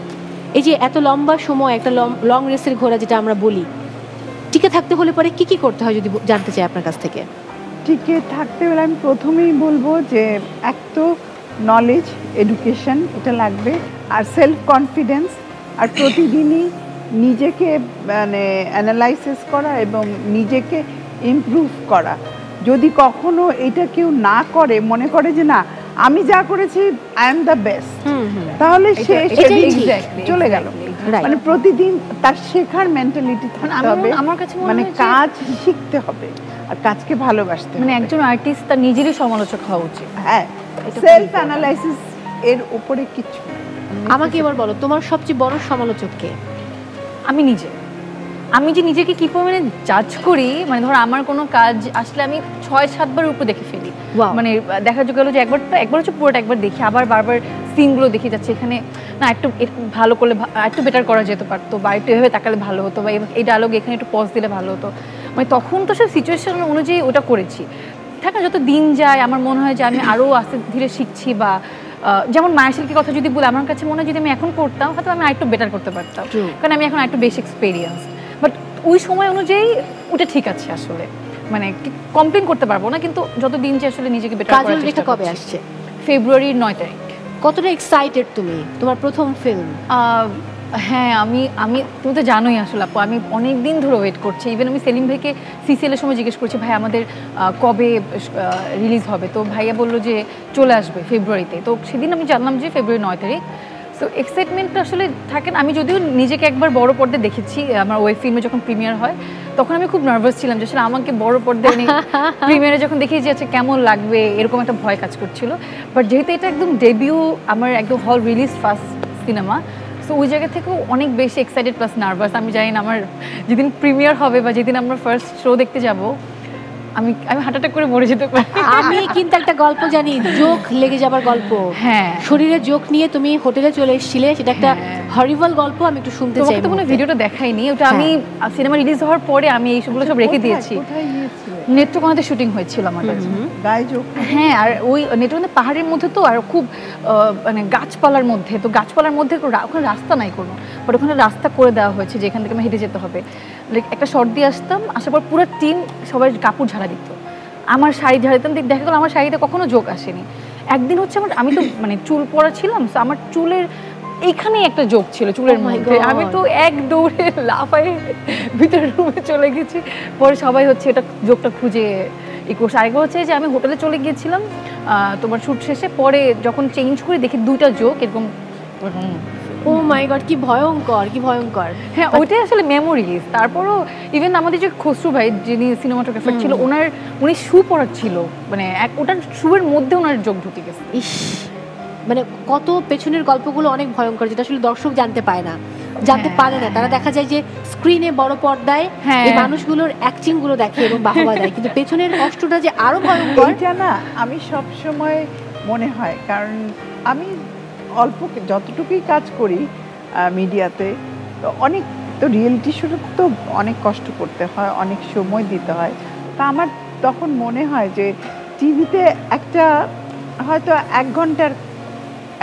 এই যে এত লম্বা সময়, একটা লং রেসের ঘোড়া যেটা আমরা বলি, টিকে থাকতে হলে পরে কি কি করতে হয় যদি জানতে চাই আপনার কাছ থেকে? টিকে থাকতে হলে আমি প্রথমেই বলবো যে এক তো নলেজ, এডুকেশন এটা লাগবে, আর সেলফ কনফিডেন্স, আর প্রতিদিনই নিজেকে মানে অ্যানালাইসিস করা এবং নিজেকে ইমপ্রুভ করা। যদি কখনো এটা কেউ না করে, মনে করে যে না আমি যা করেছি আই এম দ্য বেস্ট, তাহলে সে চলে গেল। মানে প্রতিদিন তার শেখার মেন্টালিটি থাকতে হবে, আমার কাছে মানে কাজ শিখতে হবে আর কাজকে ভালোবাসতে হবে। মানে একজন আর্টিস্ট তার নিজেরই সমালোচক হওয়া উচিত। হ্যাঁ, সেলফ অ্যানালাইসিস এর উপরে কিছু। আমাকে এবার বলো, তোমার সবচেয়ে বড় সমালোচক কে? আমি নিজে। আমি যে নিজেকে কি পরিমাণে জাজ করি, মানে ধরো আমার কোনো কাজ আসলে আমি 6-7 বার উপরে দেখে ফেলি। মানে দেখা গেলো যে একবার হচ্ছে পুরোটা একবার দেখি, আবার বারবার সিনগুলো দেখে যাচ্ছে, এখানে না একটু ভালো করলে একটু বেটার করা যেতে পারতো, বা একটু এভাবে তাকালে ভালো হতো, বা এই ডায়লগ এখানে একটু পজ দিলে ভালো হতো। মানে তখন তো সব সিচুয়েশন অনুযায়ী ওটা করেছি। থাকে যত দিন যায় আমার মনে হয় যে আমি আরও আস্তে ধীরে শিখছি, বা যেমন মায়াশিল্পীর কথা যদি বলি, আমার কাছে মনে হয় যদি আমি এখন করতাম হয়তো আমি আরেকটু বেটার করতে পারতাম, কারণ আমি এখন একটু বেশি এক্সপিরিয়েন্স। বাট ওই সময় অনুযায়ী ওটা ঠিক আছে আসলে, মানে কমপ্লেন করতে পারবো না, কিন্তু যত দিন যে আসলে নিজেকে বেটার করার চেষ্টা করছি। কবে আসছে? ফেব্রুয়ারির 9 তারিখ। কতটা এক্সাইটেড তুমি, তোমার প্রথম ফিল্ম? হ্যাঁ, আমি তুমি তো জানোই আসলে আপু, আমি অনেক দিন ধরে ওয়েট করছি। ইভেন আমি সেলিম ভাইকে সিসিএল এর সময় জিজ্ঞেস করছি ভাই আমাদের কবে রিলিজ হবে, তো ভাইয়া বললো যে চলে আসবে ফেব্রুয়ারিতে। তো সেদিন আমি জানলাম যে ফেব্রুয়ারি 9 তারিখ। সো এক্সাইটমেন্টটা আসলে থাকেন। আমি যদিও নিজেকে একবার বড় পর্দায় দেখেছি, আমার ওয়েব ফিল্মে যখন প্রিমিয়ার হয় তখন আমি খুব নার্ভাস ছিলাম যে আসলে আমাকে বড় পর্দায় প্রিমিয়ারে যখন দেখি যে আচ্ছা কেমন লাগবে, এরকম একটা ভয় কাজ করছিল। বাট যেহেতু এটা একদম ডেবিউ, আমার একদম হল রিলিজ ফার্স্ট সিনেমা, সো ওই জায়গা থেকেও অনেক বেশি এক্সাইটেড প্লাস নার্ভাস। আমি জানি না আমার যেদিন প্রিমিয়ার হবে বা যেদিন আমরা ফার্স্ট শো দেখতে যাব আমি হার্ট অ্যাটাক করে মরে যেতে পারি। আমি কিন্তু একটা গল্প জানি, জোক লেগে যাবার গল্প। হ্যাঁ, শরীরে জোক নিয়ে তুমি হোটেলে চলে এসেছিলে, সেটা একটা হরিবল গল্প, আমি একটু শুনতে চাই। তোমাকে তো কোনো ভিডিওটা দেখাইনি, ওটা আমি সিনেমা রিলিজ হওয়ার পরে আমি এইসবগুলো সব রেখে দিয়েছি। নেত্রকোনাতে শুটিং হয়েছিল আমাদের। গায়ে যোগ। হ্যাঁ, আর ওই নেত্রকোনা পাহাড়ের মধ্যে তো, আর খুব মানে গাছপালার মধ্যে, তো গাছপালার মধ্যে ওখানে রাস্তা নাই কোনো, বাট ওখানে রাস্তা করে দেওয়া হয়েছে যেখান থেকে আমি হেঁটে যেতে হবে। লাইক একটা শর্ট দিয়ে আসতাম, আসার পর পুরো টিম সবাই কাপড় ঝাড়া দিত, আমার শাড়ি ঝাড়া দিতাম, দেখা গেল আমার শাড়িতে কখনো যোগ আসেনি। একদিন হচ্ছে আমি তো মানে চুল পরা ছিলাম, আমার চুলের এইখানে একটা যোগ ছিল চুলের মধ্যে, আমি তো এক দৌড়ে লাফাই ভিতরে রুমে চলে গেছি। পরে সবাই হচ্ছে এটা যোগটা খুঁজে ই করছে। আরেকবার হচ্ছে যে আমি হোটেলে চলে গিয়েছিলাম তোমার শুট শেষে, পরে যখন চেঞ্জ করে দেখি 2টা যোগ এরকম। ও মাই গড, কি ভয়ঙ্কর, কি ভয়ঙ্কর। হ্যাঁ, ওইটাই আসলে মেমোরিজ। তারপরও ইভেন আমাদের যে খসরু ভাই যিনি সিনেমাটোগ্রাফার ছিল, উনি শু পরাচ্ছিল, মানে ওটার শুয়ের মধ্যে ওনার যোগ ঢুকে গেছে। ইস, মানে কত পেছনের গল্পগুলো অনেক ভয়ঙ্কর, যেটা আসলে দর্শক জানতে পারে না, তারা দেখা যায় যে স্ক্রিনে বড় পর্দায় এই মানুষগুলোর অ্যাক্টিং গুলো দেখে এবং বাহবা দেয়, কিন্তু পেছনের কষ্টটা যে আরো ভয়ঙ্কর। এটা না আমি সব সময় মনে হয়, কারণ আমি অল্প যতটুকুই কাজ করি মিডিয়াতে, তো অনেক তো রিয়েলিটি শোতে তো অনেক কষ্ট করতে হয়, অনেক সময় দিতে হয়। তা আমার তখন মনে হয় যে টিভিতে একটা হয়তো 1 ঘন্টার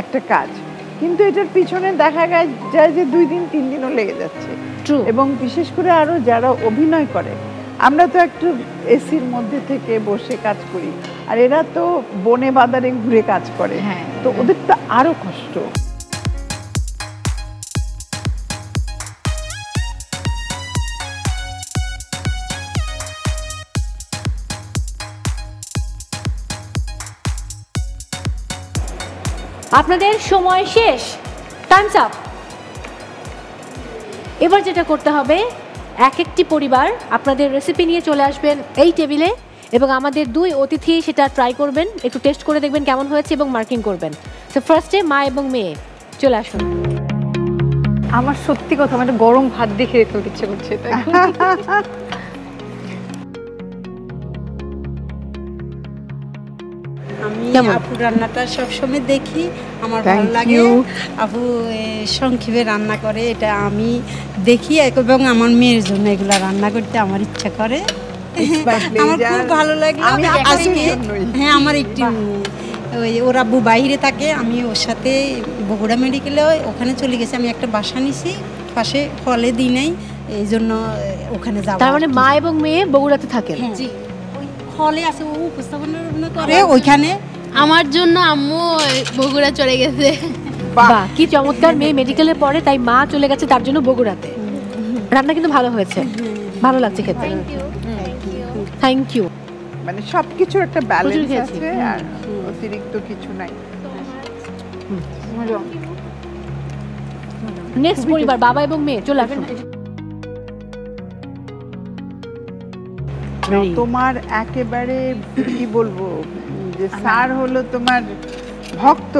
একটা কাজ, কিন্তু এটার পিছনে দেখা যায় যে 2 দিন 3 দিনও লেগে যাচ্ছে। এবং বিশেষ করে আরো যারা অভিনয় করে, আমরা তো একটু এসির মধ্যে থেকে বসে কাজ করি, আর এরা তো বনে বাজারে ঘুরে কাজ করে, তো ওদের তো আরো কষ্ট। আপনাদের সময় শেষ, টাইমস আপ। এবার যেটা করতে হবে, এক একটি পরিবার আপনাদের রেসিপি নিয়ে চলে আসবেন এই টেবিলে, এবং আমাদের 2 অতিথি সেটা ট্রাই করবেন, একটু টেস্ট করে দেখবেন কেমন হয়েছে এবং মার্কিং করবেন। তো ফার্স্টে মা এবং মেয়ে চলে আসুন। আমার সত্যি কথা, আমার গরম ভাত দিয়ে খেয়ে ফেলতে ইচ্ছে করছে। আমি আপু রান্নাটা সবসময় দেখি, আমার ভালো লাগে। আপু সংক্ষেপে রান্না করে, এটা আমি দেখি এবং আমার মেয়ের জন্য এগুলা রান্না করতে আমার ইচ্ছা করে, আমার খুব ভালো লাগে। আজকে হ্যাঁ, আমার একটি ওই ওর আব্বু বাইরে থাকে, আমি ওর সাথে বগুড়া মেডিকেলে ওখানে চলে গেছি, আমি একটা বাসা নিছি পাশে, হলে দিই নাই, এই জন্য ওখানে যাব। তার মানে মা এবং মেয়ে বগুড়াতে থাকেন? জি, ওই হলে আছে, ও উপস্থাপনা করে ওইখানে। আমার জন্য আম্মু বগুড়া চলে গেছে। বাহ, কি চমৎকার, মেয়ে মেডিকেলে পড়ে তাই মা চলে গেছে তার জন্য বগুড়াতে। রান্না কিন্তু ভালো হয়েছে, ভালো লাগছে খেতে। Thank you. মানে সবকিছুর একটা ব্যালেন্স আছে, আর অতিরিক্ত কিছু নাই। নেক্সট পরিবার, বাবা এবং মেয়ে চলে আসুন। তোমার একেবারে কি বলবো, যে স্যার হলো তোমার ভক্ত,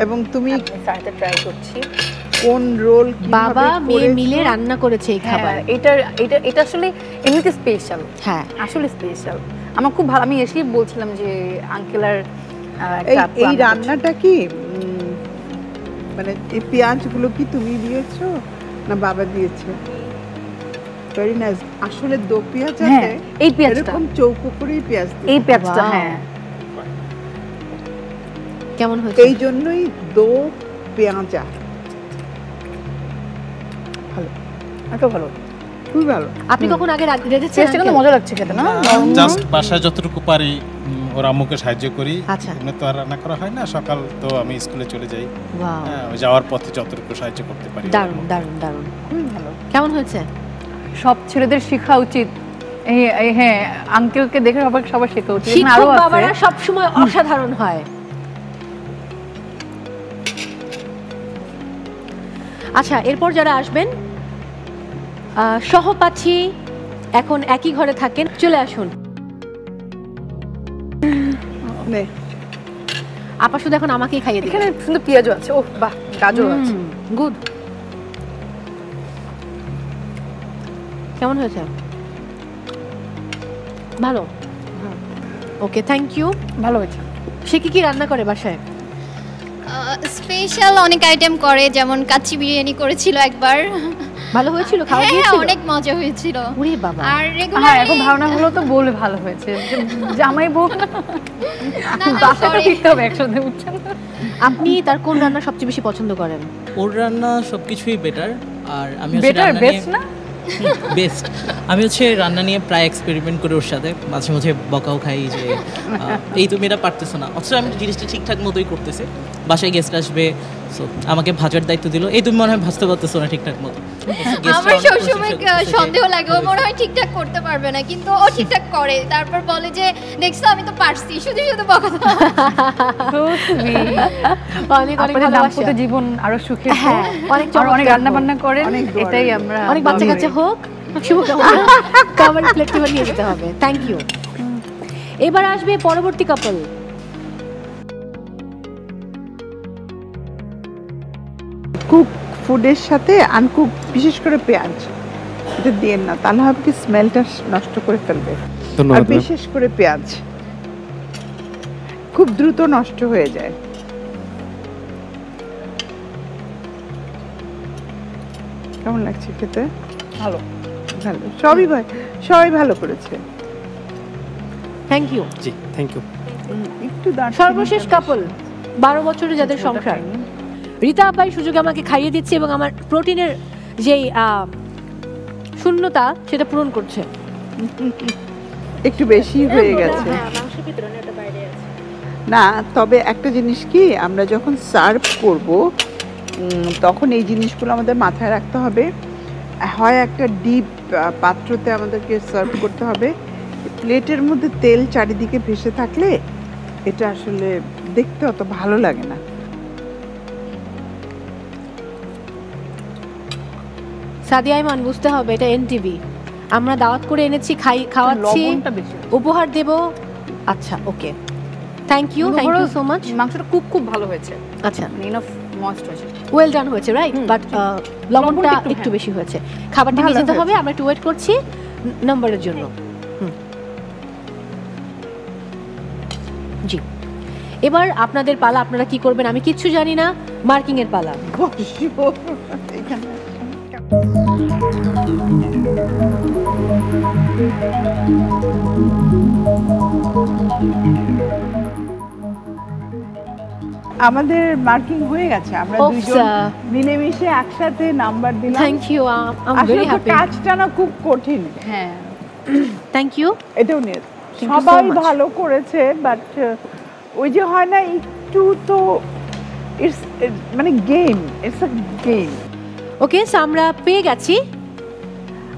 এবং তুমি স্যারটা ট্রাই করছি কোন রোল বাবা মেয়ে মিলে রান্না করেছে এই খাবার। এটা আসলে এমনিতে স্পেশাল। হ্যাঁ, আসলে স্পেশাল। আমার খুব ভালো, আমি এসেই বলছিলাম যে আঙ্কেল আর এই রান্নাটা কি মানে এই পেঁয়াজগুলো কি তুমি দিয়েছো না বাবা দিয়েছে? Very nice. আসলে দো পেঁয়াজ আছে, এই পেঁয়াজটা এরকম চৌকো করে পেঁয়াজ, এই পেঁয়াজটা হ্যাঁ কেমন হয়েছে? এই জন্যই দো পেঁয়াজা। ভালো, এটা ভালো, খুবই ভালো। আপনি কখন আগে রেঁধেছেন? সেটা কিন্তু মজা লাগছে খেতে না? জাস্ট বাসায় যতটুকু পারি ওর আম্মুকে সাহায্য করি। আচ্ছা, এমনি তো আর রান্না করা হয় না, সকাল তো আমি স্কুলে চলে যাই, ওয়াও, ওই যাওয়ার পথে যতটুকু সাহায্য করতে পারি। দারুণ দারুণ দারুণ, খুবই ভালো। কেমন হয়েছে? সব ছেলেদের শেখা উচিত। হ্যাঁ, আঙ্কেলকে দেখে সবার শেখা উচিত। শিক্ষক বাবারা সবসময় অসাধারণ হয়। আচ্ছা, এরপর যারা আসবেন সহপাঠী, এখন একই ঘরে থাকেন, চলে আসুন। আপা শুধু এখন আমাকেই খাইয়ে দিন। এখানে সুন্দর পেঁয়াজও আছে, ও বাহ, গাজর আছে, গুড। কেমন হয়েছে? ভালো, ওকে, থ্যাংক ইউ। ভালো হয়েছে। সে কি রান্না করে বাসায়? স্পেশাল অনেক আইটেম করে, যেমন কাচ্চি বিরিয়ানি করেছিল একবার, ভালো হয়েছিল খাওয়া হ্যাঁ গিয়েছিল অনেক মজা হয়েছিল ওরে বাবা আর হ্যাঁ রেগুলার এখন ধারণা হলো তো বলে ভালো হয়েছে জামাই বউ বাসাটা ফিরতে হবে একসাথে উঠছেন আপনি তার কোন রান্না সবচেয়ে বেশি পছন্দ করেন ওর রান্না সবকিছুই বেটার আর আমি হচ্ছে বেটার রান্না বেস্ট না বেস্ট আমি হচ্ছে রান্না নিয়ে প্রায় এক্সপেরিমেন্ট করে ওর সাথে মাঝে মাঝে বকাও খাই যে এই তুমি এটা পারতেছো না অথচ আমি জিনিসটা ঠিকঠাক মতোই করতেছি বাসায় গেস্ট আসবে সো আমাকে ভাজার দায়িত্ব দিল এই তুমি মনে হয় ভাজতে পারতেছো না ঠিকঠাক মতো আমার সবসময় সন্দেহ লাগে ও মনে হয় ঠিকঠাক করতে পারবে না কিন্তু ও ঠিকঠাক করে তারপর বলে যে দেখছো আমি তো পারছি শুধু শুধু বকা অনেক অনেক ভালোবাসা জীবন আরো সুখের অনেক অনেক রান্না বান্না করেন এটাই আমরা অনেক বাচ্চা কাচ্চা হোক শুভকামনা খাবার প্লেট নিয়ে যেতে হবে থ্যাংক ইউ এবার আসবে পরবর্তী কাপল কুক ফুডের সাথে আনকুক বিশেষ করে পেঁয়াজ এটা দিয়ে না তাহলে হবে কি স্মেলটা নষ্ট করে ফেলবে আর বিশেষ করে পেঁয়াজ খুব দ্রুত নষ্ট হয়ে যায় কেমন লাগছে খেতে ভালো ভালো সবাই ভালো করেছে থ্যাংক ইউ জি থ্যাংক ইউ একটু সর্বশেষ কাপল 12 বছরে যাদের সংসার রীতা আপাই সুযোগে আমাকে খাইয়ে দিচ্ছে এবং আমার প্রোটিনের যেই শূন্যতা সেটা পূরণ করছে একটু বেশি হয়ে গেছে না তবে একটা জিনিস কি আমরা যখন সার্ভ করব তখন এই জিনিসগুলো আমাদের মাথায় রাখতে হবে হয় একটা ডিপ পাত্রতে আমাদেরকে সার্ভ করতে হবে প্লেটের মধ্যে তেল চারিদিকে ভেসে থাকলে এটা আসলে দেখতে অত ভালো লাগে না সাদিয়া ইমান বুঝতে হবে এটা এনটিভি আমরা দাওয়াত করে এনেছি খাওয়াচ্ছি উপহার দেব আচ্ছা okay thank you so much মাংসটা খুব ভালো হয়েছে আচ্ছা ইনাফ মস্ট হয়েছে ওয়েল ডান হয়েছে রাইট বাট লবণটা একটু বেশি হয়েছে খাবারটা নিয়ে যেতে হবে আমরা একটু ওয়েট করছি নম্বরের জন্য জি এবার আপনাদের পালা আপনারা কি করবেন আমি কিচ্ছু জানি না মার্কিং এর পালা আমাদের মার্কিং হয়ে গেছে আমরা দুইজন মিলেমিশে একসাথে নাম্বার দিলাম thank you I am very happy কাজটা না খুব কঠিন হ্যাঁ থ্যাংক ইউ এটাও নিয়ে সবাই ভালো করেছে বাট ওই যে হয় না একটু তো ইটস মানে game it's a game okay so আমরা পেয়ে গেছি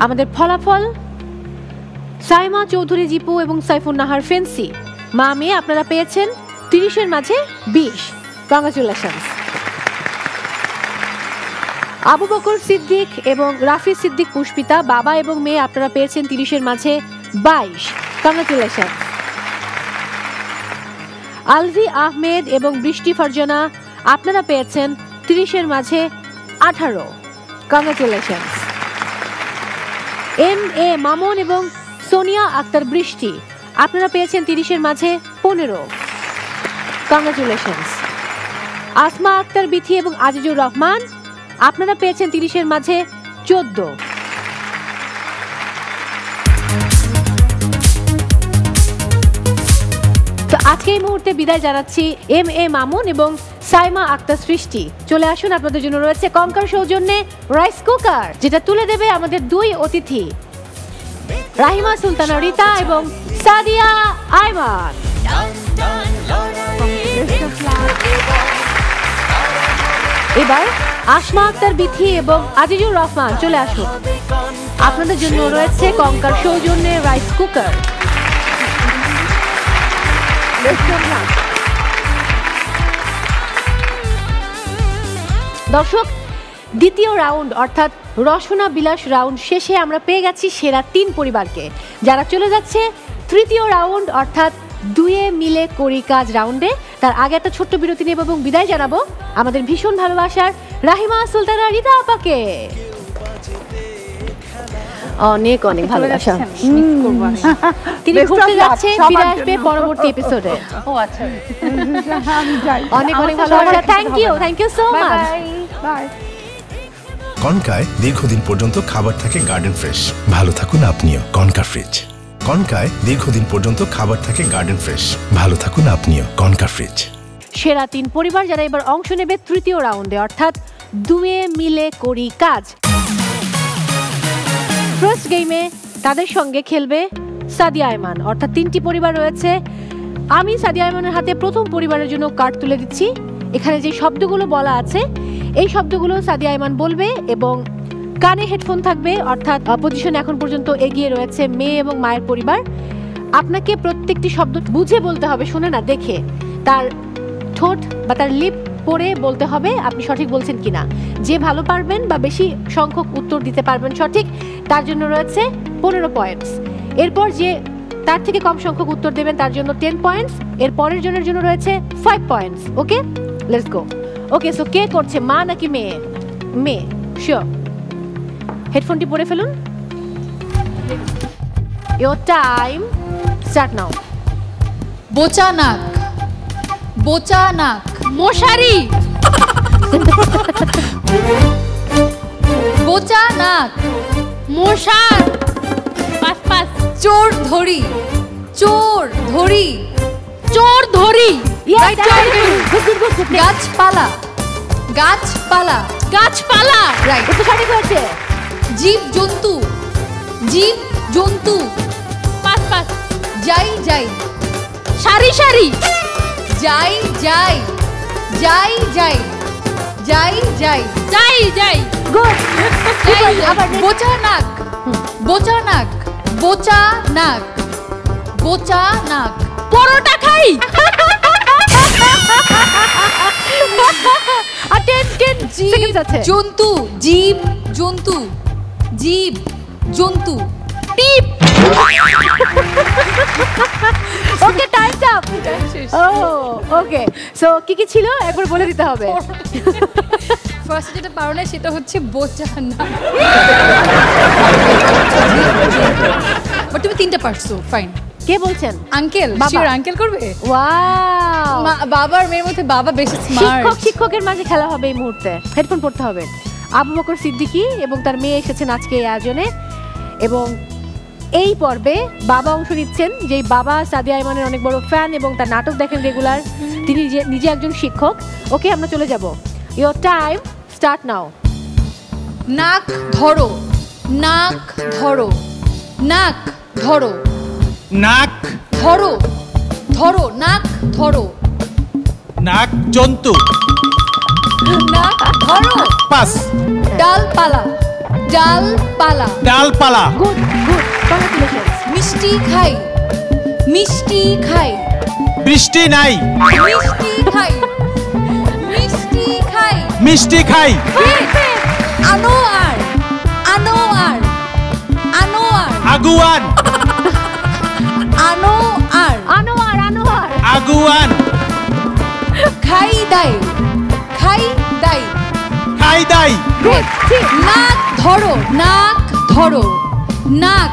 আমাদের ফলাফল সাইমা চৌধুরী জিপু এবং সাইফুন নাহার ফেন্সি মা মেয়ে আপনারা পেয়েছেন 30 এর মাঝে 20 কংগ্রাচুলেশনস আবু বকর সিদ্দিক এবং রাফি সিদ্দিক পুষ্পিতা বাবা এবং মেয়ে আপনারা পেয়েছেন 30 এর মাঝে 22 কংগ্রাচুলেশনস আলভি আহমেদ এবং বৃষ্টি ফারজানা আপনারা পেয়েছেন 30 এর মাঝে 18 কংগ্রাচুলেশনস এম এ মামুন এবং সোনিয়া আক্তার বৃষ্টি আপনারা পেয়েছেন 30 এর মাঝে 15 কংগ্রাচুলেশনস আসমা আক্তার বিথি এবং আজিজুর রহমান আপনারা পেয়েছেন 30 এর মাঝে 14 তো আজকে এই মুহূর্তে বিদায় জানাচ্ছি এম এ মামুন এবং সাইমা আক্তার সৃষ্টি চলে আসুন আপনাদের জন্য রয়েছে কঙ্কার সৌজন্যে রাইস কুকার যেটা তুলে দেবে আমাদের দুই অতিথি রাহিমা সুলতানা রীতা এবং সাদিয়া আইমান এবার আসমা আক্তার বিথি এবং আজিজুর রহমান চলে আসুন আপনাদের জন্য রয়েছে কঙ্কার সৌজন্যে রাইস কুকার দর্শক দ্বিতীয় রাউন্ড অর্থাৎ রসনা বিলাস রাউন্ড শেষে আমরা পেয়ে গেছি সেরা 3 পরিবারকে যারা চলে যাচ্ছে তৃতীয় রাউন্ড অর্থাৎ দুয়ে মিলে করি কাজ রাউন্ডে তার আগে একটা ছোট্ট বিরতি নেব এবং বিদায় জানাবো আমাদের ভীষণ ভালোবাসার রাহিমা সুলতানা রীতা আপাকে অনেক অনেক ভালোবাসা তিনি ঘুরতে যাচ্ছে ফিরে আসবে পরবর্তী এপিসোডে ও আচ্ছা অনেক অনেক ভালোবাসা thank you so much bye কনকায় দীর্ঘদিন পর্যন্ত খাবার থাকে গার্ডেন ফ্রেশ, ভালো থাকুন আপনিও। Konka fridge. কনকায় দীর্ঘদিন পর্যন্ত খাবার থাকে গার্ডেন ফ্রেশ, ভালো থাকুন আপনিও। Konka fridge. সেরা 3 পরিবার যারা এবার অংশ নেবে তৃতীয় রাউন্ডে, অর্থাৎ দুয়ে মিলে করি কাজ। ফার্স্ট গেমে তাদের সঙ্গে খেলবে সাদিয়া আয়মান, অর্থাৎ 3টি পরিবার রয়েছে। আমি সাদিয়া আয়মানের হাতে প্রথম পরিবারের জন্য কার্ড তুলে দিচ্ছি। এখানে যে শব্দগুলো বলা আছে এই শব্দগুলো সাদিয়া আয়মান বলবে এবং কানে হেডফোন থাকবে, অর্থাৎ পজিশন এখন পর্যন্ত এগিয়ে রয়েছে মেয়ে এবং মায়ের পরিবার। আপনাকে প্রত্যেকটি শব্দ বুঝে বলতে হবে, শুনে না দেখে। তার ঠোঁট বা তার লিপ পড়ে বলতে হবে আপনি সঠিক বলছেন কিনা। যে ভালো পারবেন বা বেশি সংখ্যক উত্তর দিতে পারবেন সঠিক, তার জন্য রয়েছে 15 পয়েন্টস। এরপর যে তার থেকে কম সংখ্যক উত্তর দেবেন তার জন্য 10 পয়েন্টস। এর পরের জনের জন্য রয়েছে 5 points. Okay, let's go. Okay, so কে করছে, মা নাকি মেয়ে? মেয়ে, শিওর। হেডফোনটি পরে ফেলুন। Your time start now. বোচা নাক, বোচা নাক। মশারি, বোচা নাক। মশার, পাস পাস। চোর ধরি, চোর ধরি, চোর ধরি। গাছপালা, গাছপালা, গাছপালা। রাইট, এটা সঠিক হয়েছে। জীব জন্তু, জীব জন্তু। Pass pass. যাই যাই, সারি সারি। যাই যাই, যাই যাই, যাই যাই, যাই যাই। গুড। বোচা নাক, বোচা নাক, বোচা নাক, বোচা নাক। পরোটা খাই। জন্তু, জীব জন্তু, জীব জন্তু। টিপ। ওকে, টাইমস আপ। ওকে, সো কি কি ছিল একবার বলে দিতে হবে। ফার্স্ট যেটা পারো না সেটা হচ্ছে বোচা নাক। বাট তুমি 3টা পারছো, ফাইন। কে বলছেন? আঙ্কেল। শিওর আঙ্কেল করবে? ওয়াও, বাবার মেয়ের মধ্যে বাবা বেশি স্মার্ট। শিক্ষকের মাঝে খেলা হবে এই মুহূর্তে। হেডফোন পড়তে হবে। আবু বকর সিদ্দিকী এবং তার মেয়ে এসেছেন আজকে এই আয়োজনে, এবং এই পর্বে বাবা অংশ নিচ্ছেন। যেই বাবা সাদিয়া আয়মানের অনেক বড় ফ্যান এবং তার নাটক দেখেন রেগুলার, তিনি নিজে একজন শিক্ষক। ওকে, আমরা চলে যাব। ইওর টাইম স্টার্ট নাও। নাক ধরো, নাক ধরো, নাক ধরো, নাক ধরো, ধরো, নাক ধরো। নাক জন্তু। নাক ধরো। পাস। ডালপালা, ডালপালা, ডালপালা। Good good, congratulations. মিষ্টি খাই, মিষ্টি খাই। বৃষ্টি নাই। মিষ্টি খাই, মিষ্টি খাই, মিষ্টি খাই। আনোয়ার, আনোয়ার, আনোয়ার। আগুয়ান, আনোয়ার, আনোয়ার, আনোয়ার। আগুয়ান। খাই দাই, খাই দাই, খাই দাই। নাক ধরো, নাক ধরো, নাক,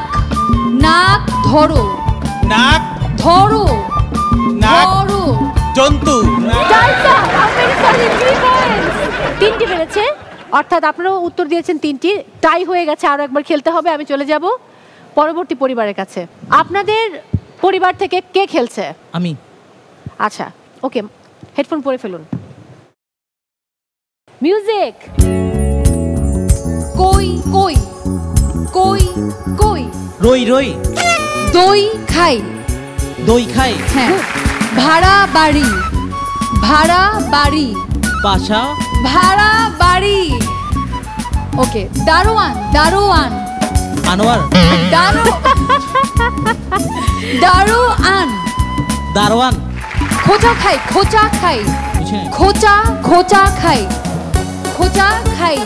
নাক ধরো, নাক ধরো, নাক ধরো। জন্তু। 3টি পেরেছে, অর্থাৎ আপনারাও উত্তর দিয়েছেন 3টি। টাই হয়ে গেছে, আরো একবার খেলতে হবে। আমি চলে যাব পরবর্তী পরিবারের কাছে। আপনাদের পরিবার থেকে কে খেলছে? আমি। আচ্ছা, ওকে, হেডফোন পরে ফেলুন। মিউজিক। কই কই, কই কই। রই রই। দই খাই, দই খাই। হ্যাঁ। ভাড়া বাড়ি, ভাড়া বাড়ি। বাসা। ভাড়া বাড়ি। ওকে, দারোয়ান, দারোয়ান। আনোয়ার। দারোয়ান, দারোয়ান। খোঁচা খাই, খোঁচা খাই, খোঁচা, খোঁচা খাই, খোঁচা খাই,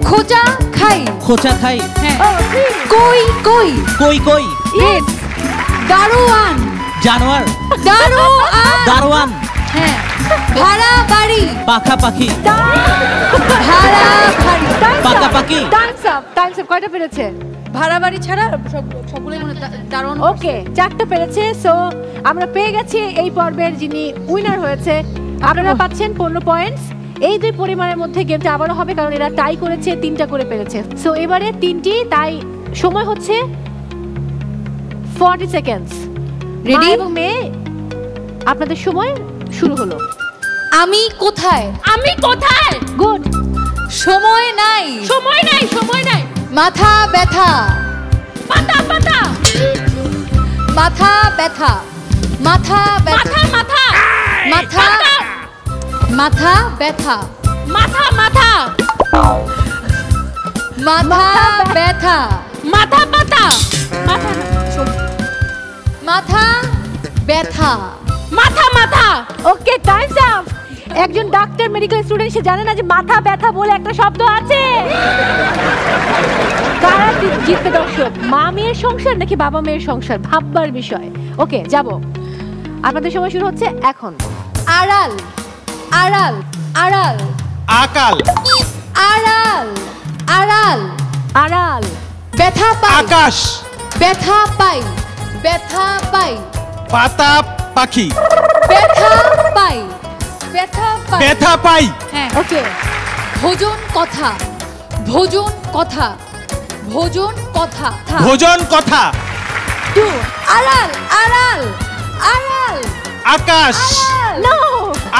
খোঁচা খাই, খোঁচা খাই। হ্যাঁ। কই কই, কই কই। ইয়েস। দারোয়ান, জানোয়ার। দারোয়ান, দারোয়ান। হ্যাঁ। ভাড়া বাড়ি, পাখা পাখি। ভাড়া বাড়ি, পাকা পাখি। Times up, Times up. কয়টা পেরেছে? ভাড়া বাড়ি ছাড়া সবগুলোই মনে দারোয়ান। ওকে, 4টা পেরেছে। সো আমরা পেয়ে গেছি এই পর্বের যিনি উইনার হয়েছে। আপনারা পাচ্ছেন 15 পয়েন্টস। এই দুই পরিবারের মধ্যে গেমটা আবারও হবে, কারণ এরা টাই করেছে, 3টা করে পেরেছে। সো এবারে 3টি, তাই সময় হচ্ছে 40 সেকেন্ডস। রেডি এবং মেয়ে, আপনাদের সময় শুরু হলো। আমি কোথায়? আমি কোথায়? গুড। সময় নাই। সময় নাই, সময় নাই। মাথা ব্যথা। পাতা পাতা। মাথা ব্যথা। মাথা ব্যথা। মাথা মাথা। মাথা মাথা ব্যথা। মাথা মাথা। মাথা ব্যথা। মাথা পাতা। মাথা ব্যথা। মাথা মাথা। ওকে, টাইমস আপ। একজন ডাক্তার মেডিকেল স্টুডেন্ট, সে জানে না যে মাথা ব্যথা বলে একটা শব্দ আছে। কারা জিতবে দর্শক? মা মেয়ের সংসার নাকি বাবা মেয়ের সংসার? ভাববার বিষয়। ওকে, যাব। আপনাদের সময় শুরু হচ্ছে এখন। আড়াল। আড়াল। আড়াল। আকাল। আড়াল। আড়াল। আড়াল। ব্যথা পাই। আকাশ। ব্যথা পাই। ব্যথা পাই। পাতা পাখি। ব্যথা পাই। ব্যথা পাই। ব্যথা পাই। হ্যাঁ, ওকে। ভোজন কথা। ভোজন কথা। ভোজন কথা। ভোজন কথা। আড়াল। আড়াল। আড়াল। আকাশ। নো,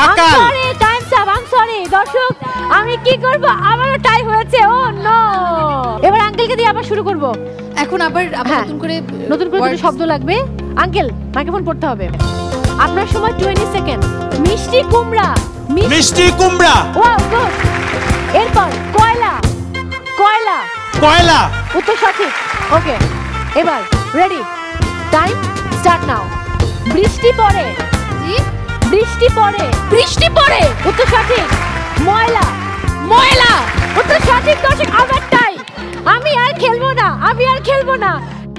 আকাল। Sorry, Times up. I am sorry দর্শক, আমি কি করব? আমারও টাই হয়েছে। ও নো। এবার আঙ্কেলকে দিয়ে আবার শুরু করব। এখন আবার নতুন করে দুটো শব্দ লাগবে। আঙ্কেল, মাইক্রোফোন পড়তে হবে। আপনার সময় 20 সেকেন্ড। মিষ্টি কুমড়া। মিষ্টি কুমড়া। Wow, good. এরপর কয়লা। কয়লা। কয়লা। উত্তর সঠিক। ওকে, এবার রেডি, টাইম স্টার্ট নাও। বৃষ্টি পড়ে। বৃষ্টি পড়ে। বৃষ্টি পড়ে। উত্তর সঠিক। ময়লা। ময়লা। উত্তর সঠিক। দর্শক, আবার টাই। আমি আর খেলবো না, আমি আর খেলবো না।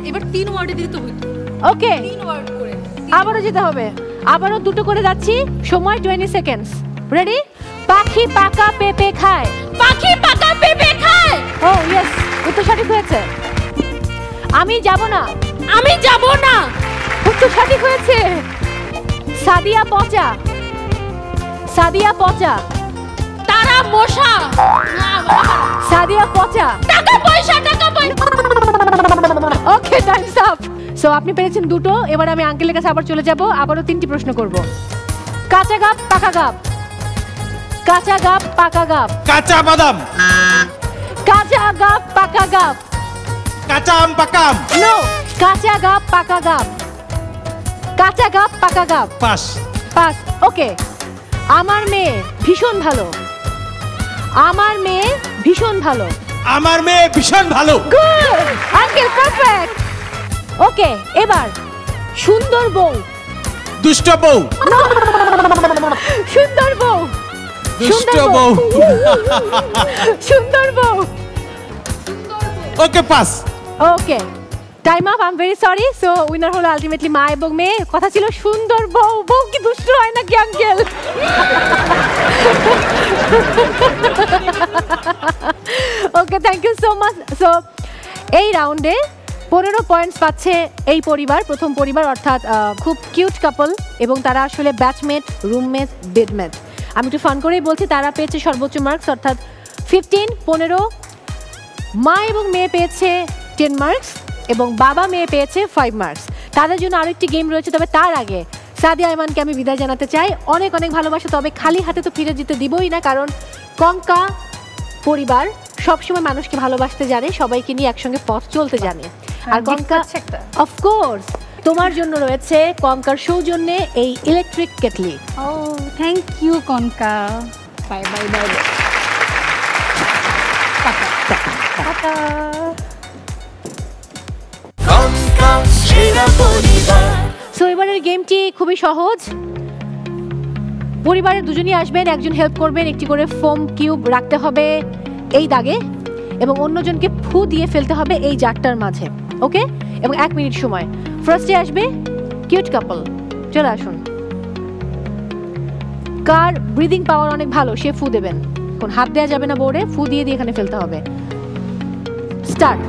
এবার 3 ওয়ার্ডে দিতে হইতো। ওকে, 3 ওয়ার্ড করে আবারও যেতে হবে। আবারও দুটো করে যাচ্ছি। সময় 20 সেকেন্ডস। রেডি? পাখি পাকা পেঁপে খায়। পাখি পাকা পেঁপে খায়। ও ইয়েস, উত্তর সঠিক হয়েছে। আমি যাব না। আমি যাব না। উত্তর সঠিক হয়েছে। সাদিয়া পচা। সাদিয়া পচা। তারা মশা। সাদিয়া পচা। টাকা পয়সা। টাকা পয়সা। ওকে, টাইমস আপ। সো আপনি পেরেছেন দুটো। এবার আমি আঙ্কেলের কাছে আবার চলে যাব। আবারও 3টি প্রশ্ন করব। কাঁচা গাব পাকা গাব। কাঁচা গাব পাকা গাব। কাঁচা বাদাম। কাঁচা গাব পাকা গাব। কাঁচা আম পাকা আম। নো, কাঁচা গাব পাকা গাব। কাঁচা গাব পাকা গাব। পাস। পাস। ওকে, আমার মেয়ে ভীষণ ভালো। আমার মেয়ে ভীষণ ভালো। আমার মেয়ে ভীষণ ভালো। Good uncle, perfect. ওকে, এবার সুন্দর বউ। দুষ্ট বউ। সুন্দর বউ। দুষ্ট বউ। সুন্দর বউ। Okay, pass. Okay, time up. I am very sorry. So winner হলো আলটিমেটলি মা এবং মেয়ে। কথা ছিল সুন্দর বউ। বউ কি দুষ্ট হয় নাকি uncle? Okay, thank you so much. So এই রাউন্ডে 15 পয়েন্টস পাচ্ছে এই পরিবার, প্রথম পরিবার, অর্থাৎ খুব কিউট কাপল, এবং তারা আসলে ব্যাচমেট, রুমমেট, বেডমেট। আমি একটু ফান করেই বলছি, তারা পেয়েছে সর্বোচ্চ মার্কস, অর্থাৎ 15, 15। মা এবং মেয়ে পেয়েছে 10 মার্কস এবং বাবা মেয়ে পেয়েছে 5 মার্কস। তাদের জন্য আরেকটি গেম রয়েছে, তবে তার আগে সাদিয়া আইমানকে আমি বিদায় জানাতে চাই। অনেক অনেক ভালোবাসা, তবে খালি হাতে তো ফিরে যেতে দিবই না, কারণ কঙ্কা পরিবার সবসময় মানুষকে ভালোবাসতে জানে, সবাইকে নিয়ে একসঙ্গে পথ চলতে জানে। আর কঙ্কা, অফকোর্স, তোমার জন্য রয়েছে কঙ্কার সৌজন্যে এই ইলেকট্রিক কেটলি। ও, thank you Konka. Bye bye bye. So এবারের গেমটি খুবই সহজ। পরিবারের দুজনই আসবেন, একজন হেল্প করবেন, একটি করে ফোম কিউব রাখতে হবে এই দাগে এবং অন্যজনকে ফু দিয়ে ফেলতে হবে এই জারটার মাঝে। ওকে, এবং 1 মিনিট সময়। ফার্স্টে আসবে কিউট কাপল, চলে আসুন। কার ব্রিদিং পাওয়ার অনেক ভালো সে ফু দেবেন। কোন হাত দেওয়া যাবে না বোর্ডে, ফু দিয়ে দিয়ে এখানে ফেলতে হবে। স্টার্ট।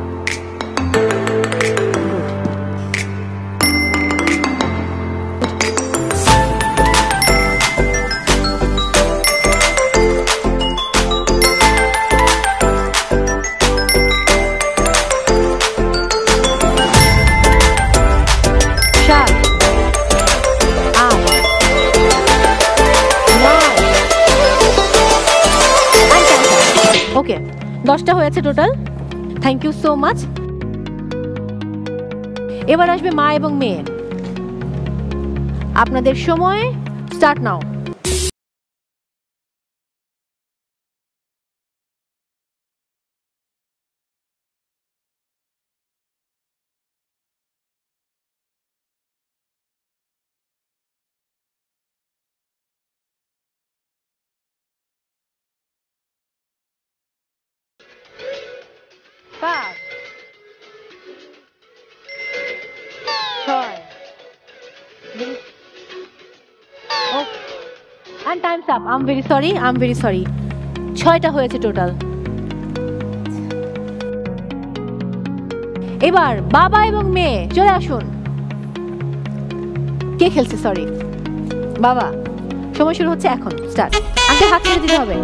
10টা হয়েছে total. Thank you so much. এবার আসবে মা এবং মেয়ে। আপনাদের সময় start now. And time's up. I'm very sorry. 6টা হয়েছে টোটাল। এবার বাবা এবং মেয়ে চলে আসুন। কে খেলছে? সরি বাবা, সময় শুরু হচ্ছে এখন। স্টার্ট। আগে হাত ছেড়ে দিতে হবে।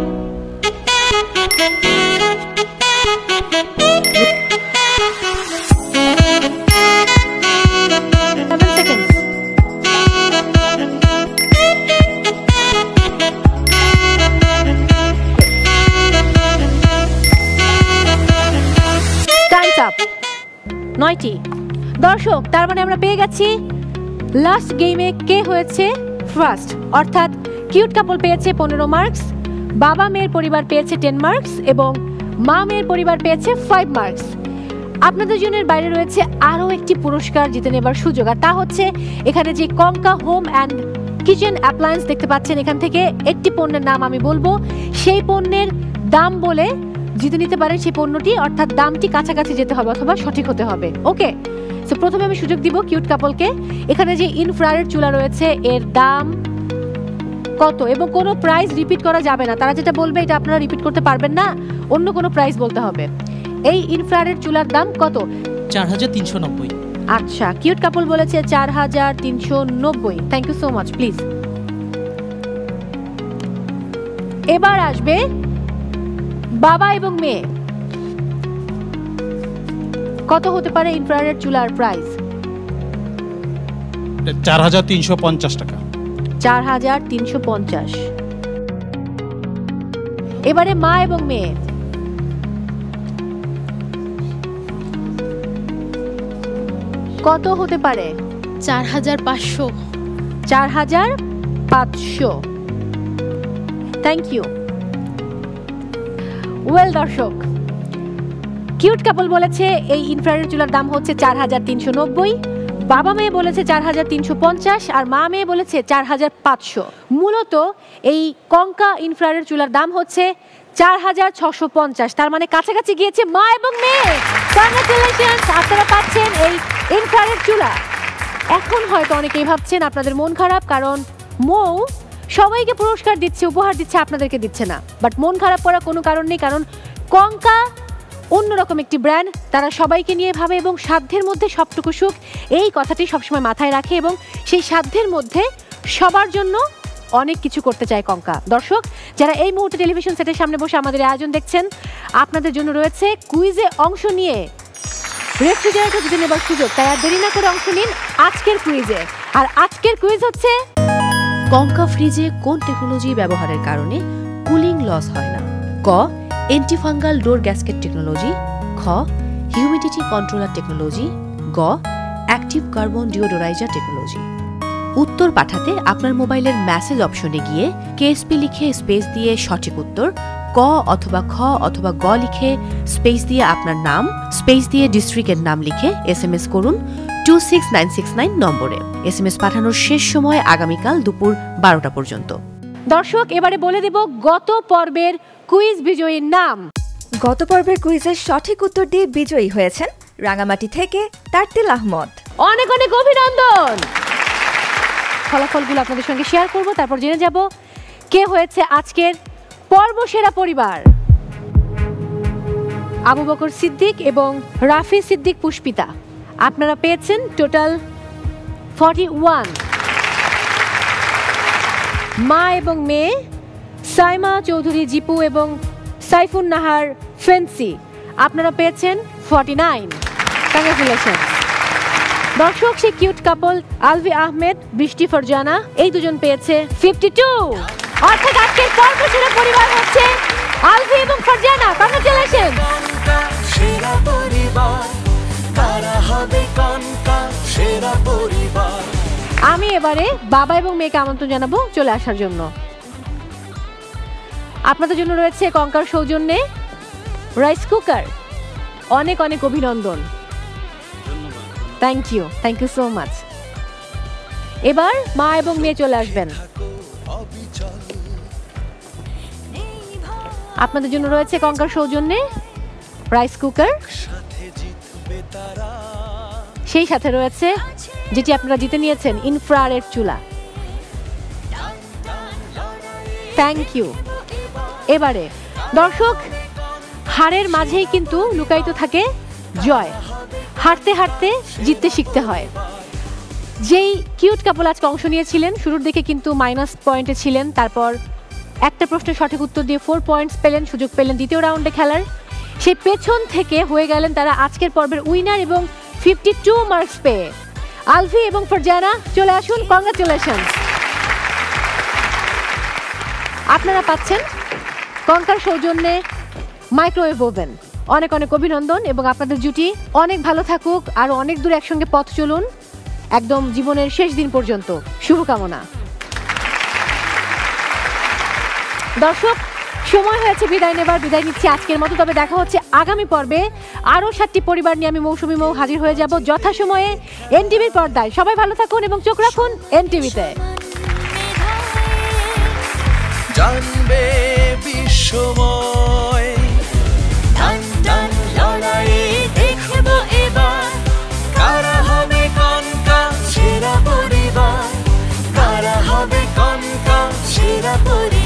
নয়টি। দর্শক, তার মানে আমরা পেয়ে গেছি লাস্ট গেমে কে হয়েছে ফার্স্ট, অর্থাৎ কিউট কাপল পেয়েছে 15 মার্কস, বাবা মেয়ের পরিবার পেয়েছে 10 মার্কস এবং মা মেয়ের পরিবার পেয়েছে 5 মার্কস। আপনাদের জন্য বাইরে রয়েছে আরও একটি পুরস্কার জিতে নেবার সুযোগ, আর তা হচ্ছে এখানে যে কঙ্কা হোম অ্যান্ড কিচেন অ্যাপ্লায়েন্স দেখতে পাচ্ছেন, এখান থেকে একটি পণ্যের নাম আমি বলবো, সেই পণ্যের দাম বলে জিতে নিতে পারেন সেই পণ্যটি, অর্থাৎ দামটি কাছাকাছি যেতে হবে অথবা সঠিক হতে হবে। ওকে, সো প্রথমে আমি সুযোগ দিব কিউট কাপলকে। এখানে যে ইনফ্রারেড চুলা রয়েছে এর দাম কত, এবং কোনো প্রাইস রিপিট করা যাবে না। তারা যেটা বলবে এটা আপনারা রিপিট করতে পারবেন না, অন্য কোনো প্রাইস বলতে হবে। এই ইনফ্রারেড চুলার দাম কত? 4390। আচ্ছা, কিউট কাপল বলেছে 4390। Thank you so much. Please এবার আসবে বাবা এবং মেয়ে। কত হতে পারে ইনফ্রারেড চুলার প্রাইস? 4350 টাকা। 4350। এবারে মা এবং মেয়ে। কত হতে পারে? 4500। 4500। Thank you. ওয়েল দর্শক, কিউট কাপল বলেছে এই ইনফ্রারেড চুলার দাম হচ্ছে 4390, বাবা মেয়ে বলেছে 4350 আর মা মেয়ে বলেছে 4500। মূলত এই কঙ্কা ইনফ্রারেড চুলার দাম হচ্ছে 4650, তার মানে কাছাকাছি গিয়েছে মা এবং মেয়ে। কংগ্রাচুলেশনস, আপনারা পাচ্ছেন এই ইনফ্রারেড চুলা। এখন হয়তো অনেকেই ভাবছেন আপনাদের মন খারাপ, কারণ মৌ সবাইকে পুরস্কার দিচ্ছে, উপহার দিচ্ছে, আপনাদেরকে দিচ্ছে না। বাট মন খারাপ করার কোনো কারণ নেই, কারণ কঙ্কা অন্যরকম একটি ব্র্যান্ড, তারা সবাইকে নিয়ে ভাবে এবং সাধ্যের মধ্যে সবটুকু সুখ, এই কথাটি সবসময় মাথায় রাখে এবং সেই সাধ্যের মধ্যে সবার জন্য অনেক কিছু করতে চায় কঙ্কা। দর্শক, যারা এই মুহূর্তে টেলিভিশন সেটের সামনে বসে আমাদের আয়োজন দেখছেন, আপনাদের জন্য রয়েছে কুইজে অংশ নিয়ে রেফ্রিজারেটর জিতে নেবার সুযোগ। তাই আর দেরি না করে অংশ নিন আজকের কুইজে। আর আজকের কুইজ হচ্ছে কঙ্কা ফ্রিজে কোন টেকনোলজি ব্যবহারের কারণে কুলিং লস হয় না? ক, অ্যান্টিফাঙ্গাল ডোর গ্যাসকেট টেকনোলজি, খ, হিউমিডিটি কন্ট্রোলার টেকনোলজি, গ, অ্যাক্টিভ কার্বন ডিওডোরাইজার টেকনোলজি। উত্তর পাঠাতে আপনার মোবাইলের মেসেজ অপশনে গিয়ে কেএসপি লিখে স্পেস দিয়ে সঠিক উত্তর, ক অথবা খ অথবা গ লিখে স্পেস দিয়ে আপনার নাম, স্পেস দিয়ে ডিস্ট্রিক্টের নাম লিখে এসএমএস করুন 26969 নম্বরে। এসএমএস পাঠানোর শেষ সময় আগামীকাল দুপুর 12টা পর্যন্ত। দর্শক, এবারে বলে দেব গত পর্বের কুইজ বিজয়ীর নাম। গত পর্বের কুইজের সঠিক উত্তর দিয়ে বিজয়ী হয়েছেন রাঙামাটি থেকে তারতিল আহমদ। অনেক অনেক অভিনন্দন। ফলাফলগুলো আপনাদের সঙ্গে শেয়ার করব, তারপর জেনে যাব কে হয়েছে আজকের পর্বসেরা পরিবার। আবু বকর সিদ্দিক এবং রাফি সিদ্দিক পুষ্পিতা, আপনারা পেয়েছেন টোটাল 41। মা এবং মেয়ে সাইমা চৌধুরী জিপু এবং সাইফুন নাহার ফেন্সি, আপনারা পেয়েছেন 49। কংগ্রাচুলেশন। দর্শক, সেই কিউট কাপল আলভি আহমেদ বৃষ্টি ফরজানা, এই দুজন পেয়েছে 52। অর্থাৎ আজকের পর্বসেরা পরিবার হচ্ছে আলভি এবং ফারজানা, কংগ্রাচুলেশন। সেরা পরিবার কারা হবে কনকা সেরা পরিবার। আমি এবারে বাবা এবং মেয়েকে আমন্ত্রণ জানাবো চলে আসার জন্য। আপনাদের জন্য রয়েছে কঙ্কার সৌজন্যে রাইস কুকার। অনেক অনেক অভিনন্দন, থ্যাংক ইউ সো মাচ। এবার মা এবং মেয়ে চলে আসবেন। আপনাদের জন্য রয়েছে কঙ্কার সৌজন্যে রাইস কুকার, সেই সাথে রয়েছে যেটি আপনারা জিতে নিয়েছেন ইনফ্রারেড চুলা। Thank you. এবারে দর্শক, হারের মাঝেই কিন্তু লুকায়িত থাকে জয়। হারতে হারতে জিততে শিখতে হয়। যেই কিউট কাপল আজকে অংশ নিয়েছিলেন শুরুর দিকে কিন্তু মাইনাস পয়েন্টে ছিলেন, তারপর একটা প্রশ্নের সঠিক উত্তর দিয়ে 4 পয়েন্টস পেলেন, সুযোগ পেলেন দ্বিতীয় রাউন্ডে খেলার। সেই পেছন থেকে হয়ে গেলেন তারা আজকের পর্বের উইনার এবং 52 মার্কস পেয়ে। আলভি এবং ফারজানা চলে আসুন, কংগ্রাচুলেশন। আপনারা পাচ্ছেন কঙ্কার সৌজন্যে মাইক্রোওয়েভ ওভেন। অনেক অনেক অভিনন্দন এবং আপনাদের জুটি অনেক ভালো থাকুক, আর অনেক দূর একসঙ্গে পথ চলুন একদম জীবনের শেষ দিন পর্যন্ত। শুভকামনা। দর্শক, সময় হয়েছে বিদায় নেবার। বিদায় নিচ্ছি আজকের মতো, তবে দেখা হচ্ছে আগামী পর্বে। আরও 7টি পরিবার নিয়ে আমি মৌসুমী মৌ হাজির হয়ে যাব যথাসময়ে এনটিভির পর্দায়। সবাই ভালো থাকুন এবং চোখ রাখুন এনটিভিতে। জানবে বিশ্বময় টান টান লড়াই দেখব এবার কারা হবে কনকা সেরা পরিবার, কারা হবে কনকা সেরা পরিবার।